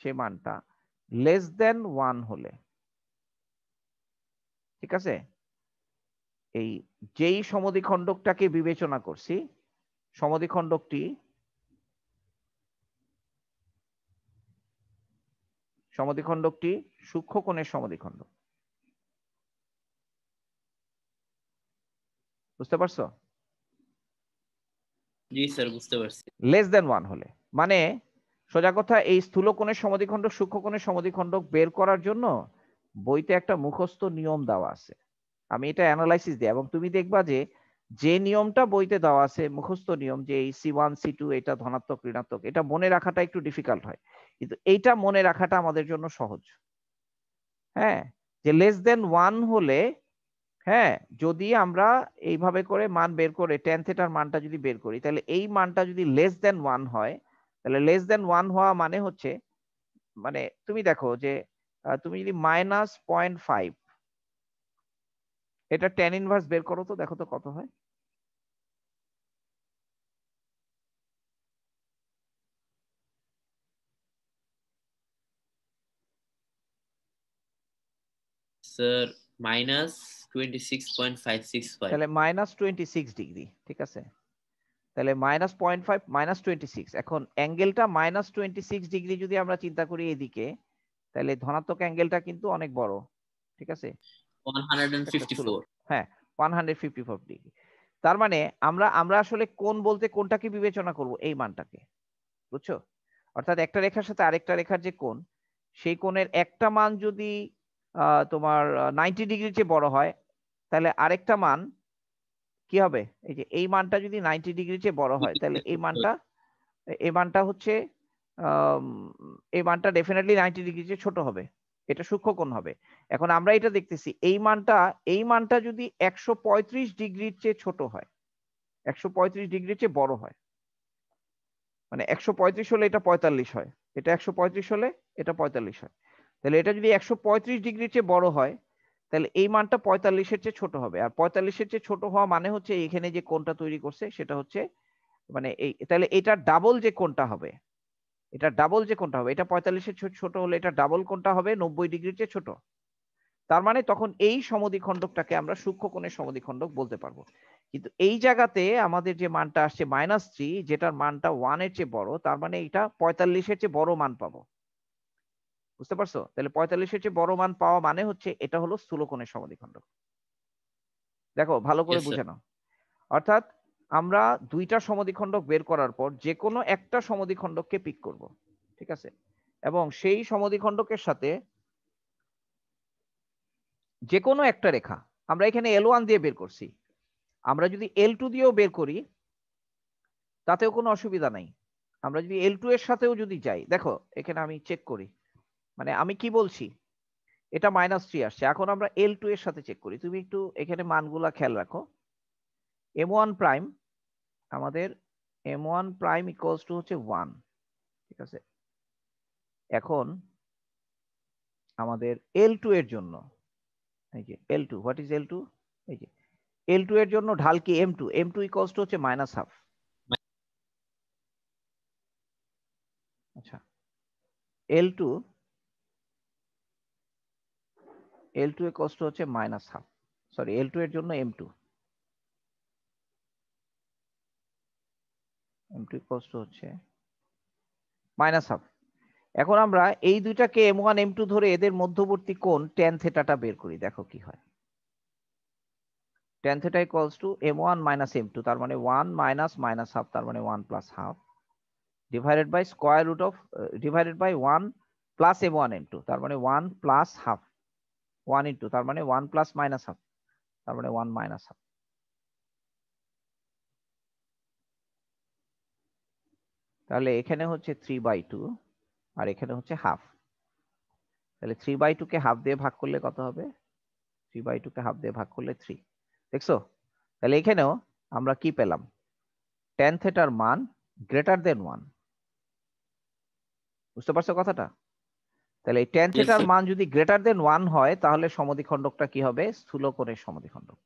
সে মানটা লেস দেন 1 হলে, ঠিক আছে, এই যেই সমদ্বিখণ্ডকটাকে বিবেচনা করছি সমদ্বিখণ্ডকটি সূক্ষ্ম কোণের সমদ্বিখণ্ডক। বুঝতে পারছো? জি স্যার বুঝতে পারছি। লেস দেন 1 হলে মানে সোজা কথা এই স্থূল কোণের সমদ্বিখণ্ডক সূক্ষ্ম কোণের সমদ্বিখণ্ডক বের করার জন্য বইতে একটা মুখস্থ নিয়ম দেওয়া আছে। আমি এটা অ্যানালাইসিস দিই এবং তুমি দেখবা যে যে নিয়মটা বইতে দেওয়া আছে মুখস্থ নিয়ম, যে এই C1 C2 এটা ধনাত্মক ঋণাত্মক, এটা মনে রাখাটা একটু ডিফিকাল্ট হয়, কিন্তু এইটা মনে রাখাটা আমাদের জন্য সহজ। হ্যাঁ, যে লেস দেন 1 হলে, হ্যাঁ, যদি আমরা এইভাবে করে মান বের করে tan থিটার মানটা যদি বের করি, তাহলে এই মানটা যদি লেস দেন 1 হয়, তাহলে লেস দেন 1 হওয়া মানে হচ্ছে, মানে তুমি দেখো যে তুমি যদি -0.5 এটা tan ইনভার্স বের করো তো, দেখো তো কত হয়। স্যার -26.565। তাহলে -26 ডিগ্রি, ঠিক আছে, তাহলে -0.5 -26। এখন অ্যাঙ্গেলটা -26 ডিগ্রি যদি আমরা চিন্তা করি এদিকে, তাহলে ধনাত্মক অ্যাঙ্গেলটা কিন্তু অনেক বড়, ঠিক আছে, একটা স্থূল, 154। হ্যাঁ 154 ডিগ্রি। তার মানে আমরা আমরা আসলে কোণ বলতে কোনটাকে বিবেচনা করব, এই মানটাকে, বুঝছো? অর্থাৎ একটা রেখার সাথে আরেকটা রেখার যে কোণ, সেই কোণের একটা মান যদি তোমার 90 ডিগ্রির চেয়ে বড় হয়, তাহলে আরেকটা মান কি হবে, এই যে এই মানটা যদি 90 ডিগ্রির চেয়ে বড় হয়, তাহলে এই মানটা হচ্ছে এই মানটা ডেফিনেটলি 90 ডিগ্রির চেয়ে ছোট হবে, এটা সূক্ষ্ম কোণ হবে। এখন আমরা এটা দেখতেছি এই মানটা যদি 135 ডিগ্রির চেয়ে ছোট হয়, 135 ডিগ্রির চেয়ে বড় হয়, মানে 135 হলে এটা 45 হয়, এটা 135 হলে এটা 45 হয়, তাহলে এটা যদি 135 ডিগ্রির চেয়ে বড় হয়, তাহলে এই মানটা 45-এর চেয়ে ছোট হবে। আর 45-এর চেয়ে ছোট হওয়া মানে হচ্ছে এখানে যে কোণটা তৈরি করছে সেটা হচ্ছে, মানে এই, তাহলে এটা ডাবল যে কোণটা হবে, এটা 45-এর ছোট হলে এটা ডাবল কোণটা হবে 90 ডিগ্রির চেয়ে ছোট। তার মানে তখন এই সমদ্বিখণ্ডকটাকে আমরা সূক্ষ্ম কোণের সমদ্বিখণ্ডক বলতে পারবো। কিন্তু এই জায়গাতে আমাদের যে মানটা আসছে -3, যেটার মানটা 1 এর চেয়ে বড়, তার মানে এটা 45-এর চেয়ে বড় মান পাবো। বুঝতে পারছো? তাহলে 45-এর চেয়ে বড় মান পাওয়া মানে হচ্ছে এটা হলো স্থূল কোণের সমদ্বিখণ্ডক। দেখো ভালো করে ইয়েস স্যার। বুঝে নাও। অর্থাৎ আমরা দুইটা সমদ্বিখণ্ডক বের করার পর যে কোনো একটা সমদ্বিখণ্ডককে পিক করব, ঠিক আছে, এবং সেই সমদ্বিখণ্ডকের সাথে যে কোনো একটা রেখা, আমরা এখানে L1 দিয়ে বের করছি, আমরা যদি L2 দিয়েও বের করি তাতেও কোনো অসুবিধা নাই। আমরা যদি L2 এর সাথেও যদি যাই, দেখো এখানে আমি চেক করি, মানে আমি কি বলছি, এটা -3 আসছে, এখন আমরা L2 এর সাথে চেক করি। তুমি একটু এখানে মানগুলা খেয়াল রাখো। M1 প্রাইম, আমাদের M1 প্রাইম ইকুয়ালস টু হচ্ছে 1, ঠিক আছে। এখন আমাদের L2 এর জন্য, এই যে L2, হোয়াট ইজ L2, এই যে L2 এর জন্য ঢাল কি M2, M2 ইকুয়ালস টু হচ্ছে -1/2। আচ্ছা, L2 ইকুয়ালস টু হচ্ছে -1/2, সরি L2 এর জন্য M2 ইকুয়ালস টু হচ্ছে -1/2। এখন আমরা এই দুইটাকে M1 M2 ধরে এদের মধ্যবর্তী কোণ tan থিটাটা বের করি, দেখো কি হয়। tan theta equals to M1 minus M2, তার মানে 1 মাইনাস -1/2, তার মানে 1 plus half, divided by square root of, divided by 1 plus M1 M2, তার মানে 1 প্লাস হাফ, 1 ইন্টু, তার মানে 1 প্লাস মাইনাস হাফ, তার মানে 1 মাইনাস হাফ। তাহলে এখানে হচ্ছে 3/2 আর এখানে হচ্ছে হাফ, তাহলে 3/2 কে হাফ দিয়ে ভাগ করলে কত হবে, 3/2 কে হাফ দিয়ে ভাগ করলে 3, দেখছো? তাহলে এখানেও আমরা কি পেলাম, tan থিটার মান গ্রেটার দেন 1। বুঝতে পারছো কথাটা? তাহলে এই tan ইয়েস থিটার স্যার। মান যদি গ্রেটার দেন 1 হয়, তাহলে সমদ্বিখণ্ডকটা কি হবে, স্থূল কোণের সমদ্বিখণ্ডক।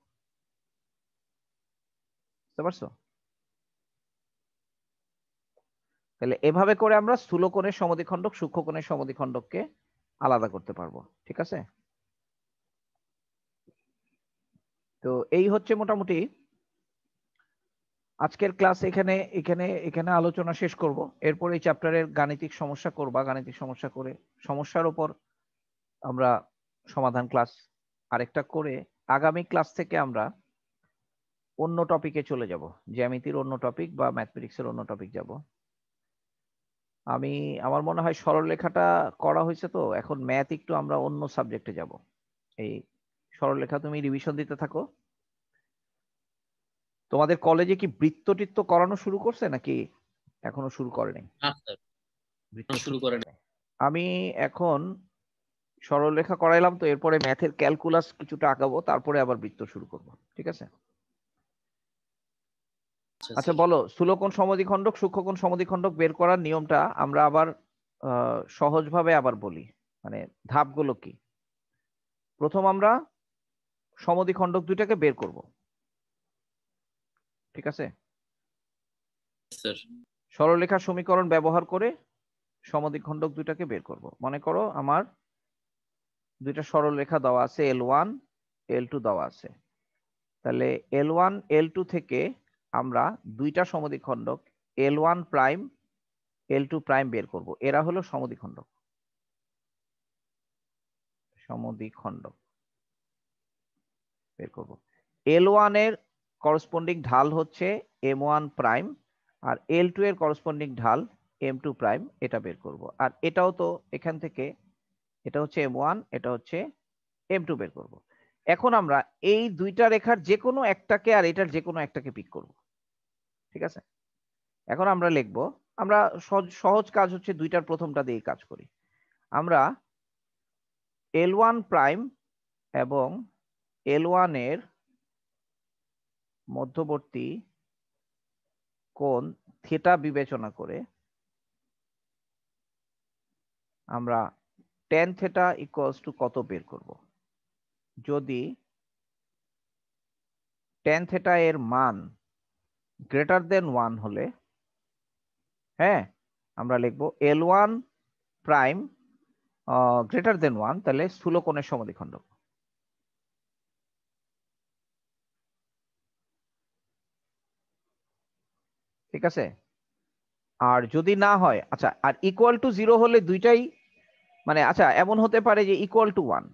বুঝতে পারছো? তাহলে এভাবে করে আমরা স্থূল কোণের সমদ্বিখণ্ডক সূক্ষ্ম কোণের সমদ্বিখণ্ডককে আলাদা করতে পারবো। ঠিক আছে, তো এই হচ্ছে মোটামুটি আজকের ক্লাস। এখানে এখানে এখানে আলোচনা শেষ করব। এরপর এই চ্যাপ্টারের গাণিতিক সমস্যা করবা, গাণিতিক সমস্যা করে সমস্যার উপর আমরা সমাধান ক্লাস আরেকটা করে আগামী ক্লাস থেকে আমরা অন্য টপিকে চলে যাব, জ্যামিতির অন্য টপিক বা ম্যাথমেটিক্সের অন্য টপিক যাব। আমি আমার মনে হয় সরলরেখাটা করা হয়েছে, তো এখন ম্যাথ একটু আমরা অন্য সাবজেক্টে যাব। এই সরলরেখা তুমি রিভিশন দিতে থাকো। তোমাদের কলেজে কি বৃত্ত টিত্ত করানো শুরু করছে নাকি এখনো শুরু করেনি? বৃত্ত শুরু করে নাই। আমি এখন সরলরেখা করাইলাম, তো এরপরে ম্যাথের ক্যালকুলাস কিছুটা আঁকাবো, তারপরে আবার বৃত্ত শুরু করব। ঠিক আছে, আচ্ছা বলো, স্থূলকোণ সমদ্বিখণ্ডক সূক্ষ্মকোণ সমদ্বিখণ্ডক বের করার নিয়মটা আমরা আবার সহজভাবে আবার বলি, মানে ধাপগুলো কি। প্রথম আমরা সমদ্বিখণ্ডক দুইটাকে বের করব। ঠিক আছে, সরলরেখার সমীকরণ ব্যবহার করে সমদ্বিখণ্ডক দুইটাকে বের করব। মনে করো আমার দুইটা সরলরেখা দেওয়া আছে, L1 L2 দেওয়া আছে। তাহলে L1 L2 থেকে আমরা দুইটা সমদ্বিখণ্ডক L1 প্রাইম L2 প্রাইম বের করব। এরা হলো সমদ্বিখণ্ডক। সমদ্বিখণ্ডক বের করব। L1 এর করসপন্ডিং ঢাল হচ্ছে M1 প্রাইম, আর L2 এর করসপন্ডিং ঢাল M2 প্রাইম, এটা বের করব। আর এটাও তো এখান থেকে, এটা হচ্ছে M1, এটা হচ্ছে M2 বের করব। এখন আমরা এই দুইটা রেখার যে কোনো একটাকে আর এটার যে কোনো একটাকে পিক করব। ঠিক আছে, এখন আমরা লিখব, আমরা সহজ কাজ হচ্ছে দুইটার প্রথমটা দিয়ে কাজ করি। আমরা L1 প্রাইম এবং L1 এর মধ্যবর্তী কোণ থিটা বিবেচনা করে আমরা tan থিটা ইকুয়ালস টু কত বের করব। যদি tan থিটা এর মান গ্রেটার দেন 1 হলে, হ্যাঁ, আমরা লিখব L1 প্রাইম গ্রেটার দেন 1, তাহলে স্থূল কোণের সমদ্বিখণ্ডক। ঠিক আছে, আর যদি না হয়, আচ্ছা, আর ইকুয়াল টু 0 হলে দুইটাই, মানে আচ্ছা এমন হতে পারে যে ইকুয়াল টু 1,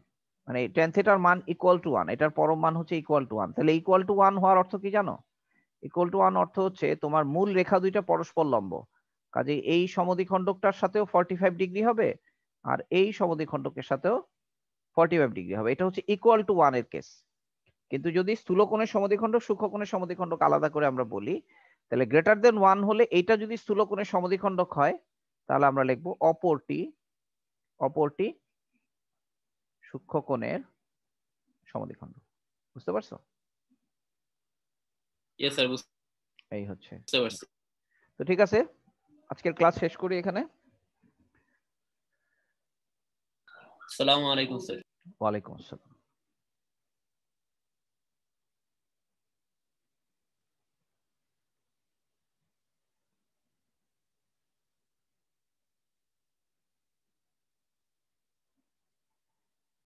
মানে tan থিটার মান ইকুয়াল টু 1, এটার পরম মান হচ্ছে ইকুয়াল টু 1। তাহলে ইকুয়াল টু 1 হওয়ার অর্থ কি জানো? ইকুয়াল টু 1 অর্থ হচ্ছে তোমার মূল রেখা দুইটা পরস্পর লম্ব, কাজে এই সমদ্বিখণ্ডকটার সাথেও 45 ডিগ্রি হবে, আর এই সমদ্বিখণ্ডকের সাথেও 45 ডিগ্রি হবে। এটা হচ্ছে ইকুয়াল টু 1 এর কেস। কিন্তু যদি স্থূল কোণের সমদ্বিখণ্ডক সূক্ষ্ম কোণের সমদ্বিখণ্ডক আলাদা করে আমরা বলি, তাহলে গ্রেটার দেন 1 হলে এইটা যদি স্থূল কোণের সমদ্বিখণ্ডক হয়, তাহলে আমরা লিখবো অপরটি সূক্ষ্ম কোণের সমদ্বিখণ্ডক। বুঝতে পারছো? ইয়েস স্যার, এই হচ্ছে। বুঝতে পারছি। তো ঠিক আছে, আজকের ক্লাস শেষ করি এখানে। আসসালামু আলাইকুম স্যার। ওয়ালাইকুম আসসালাম।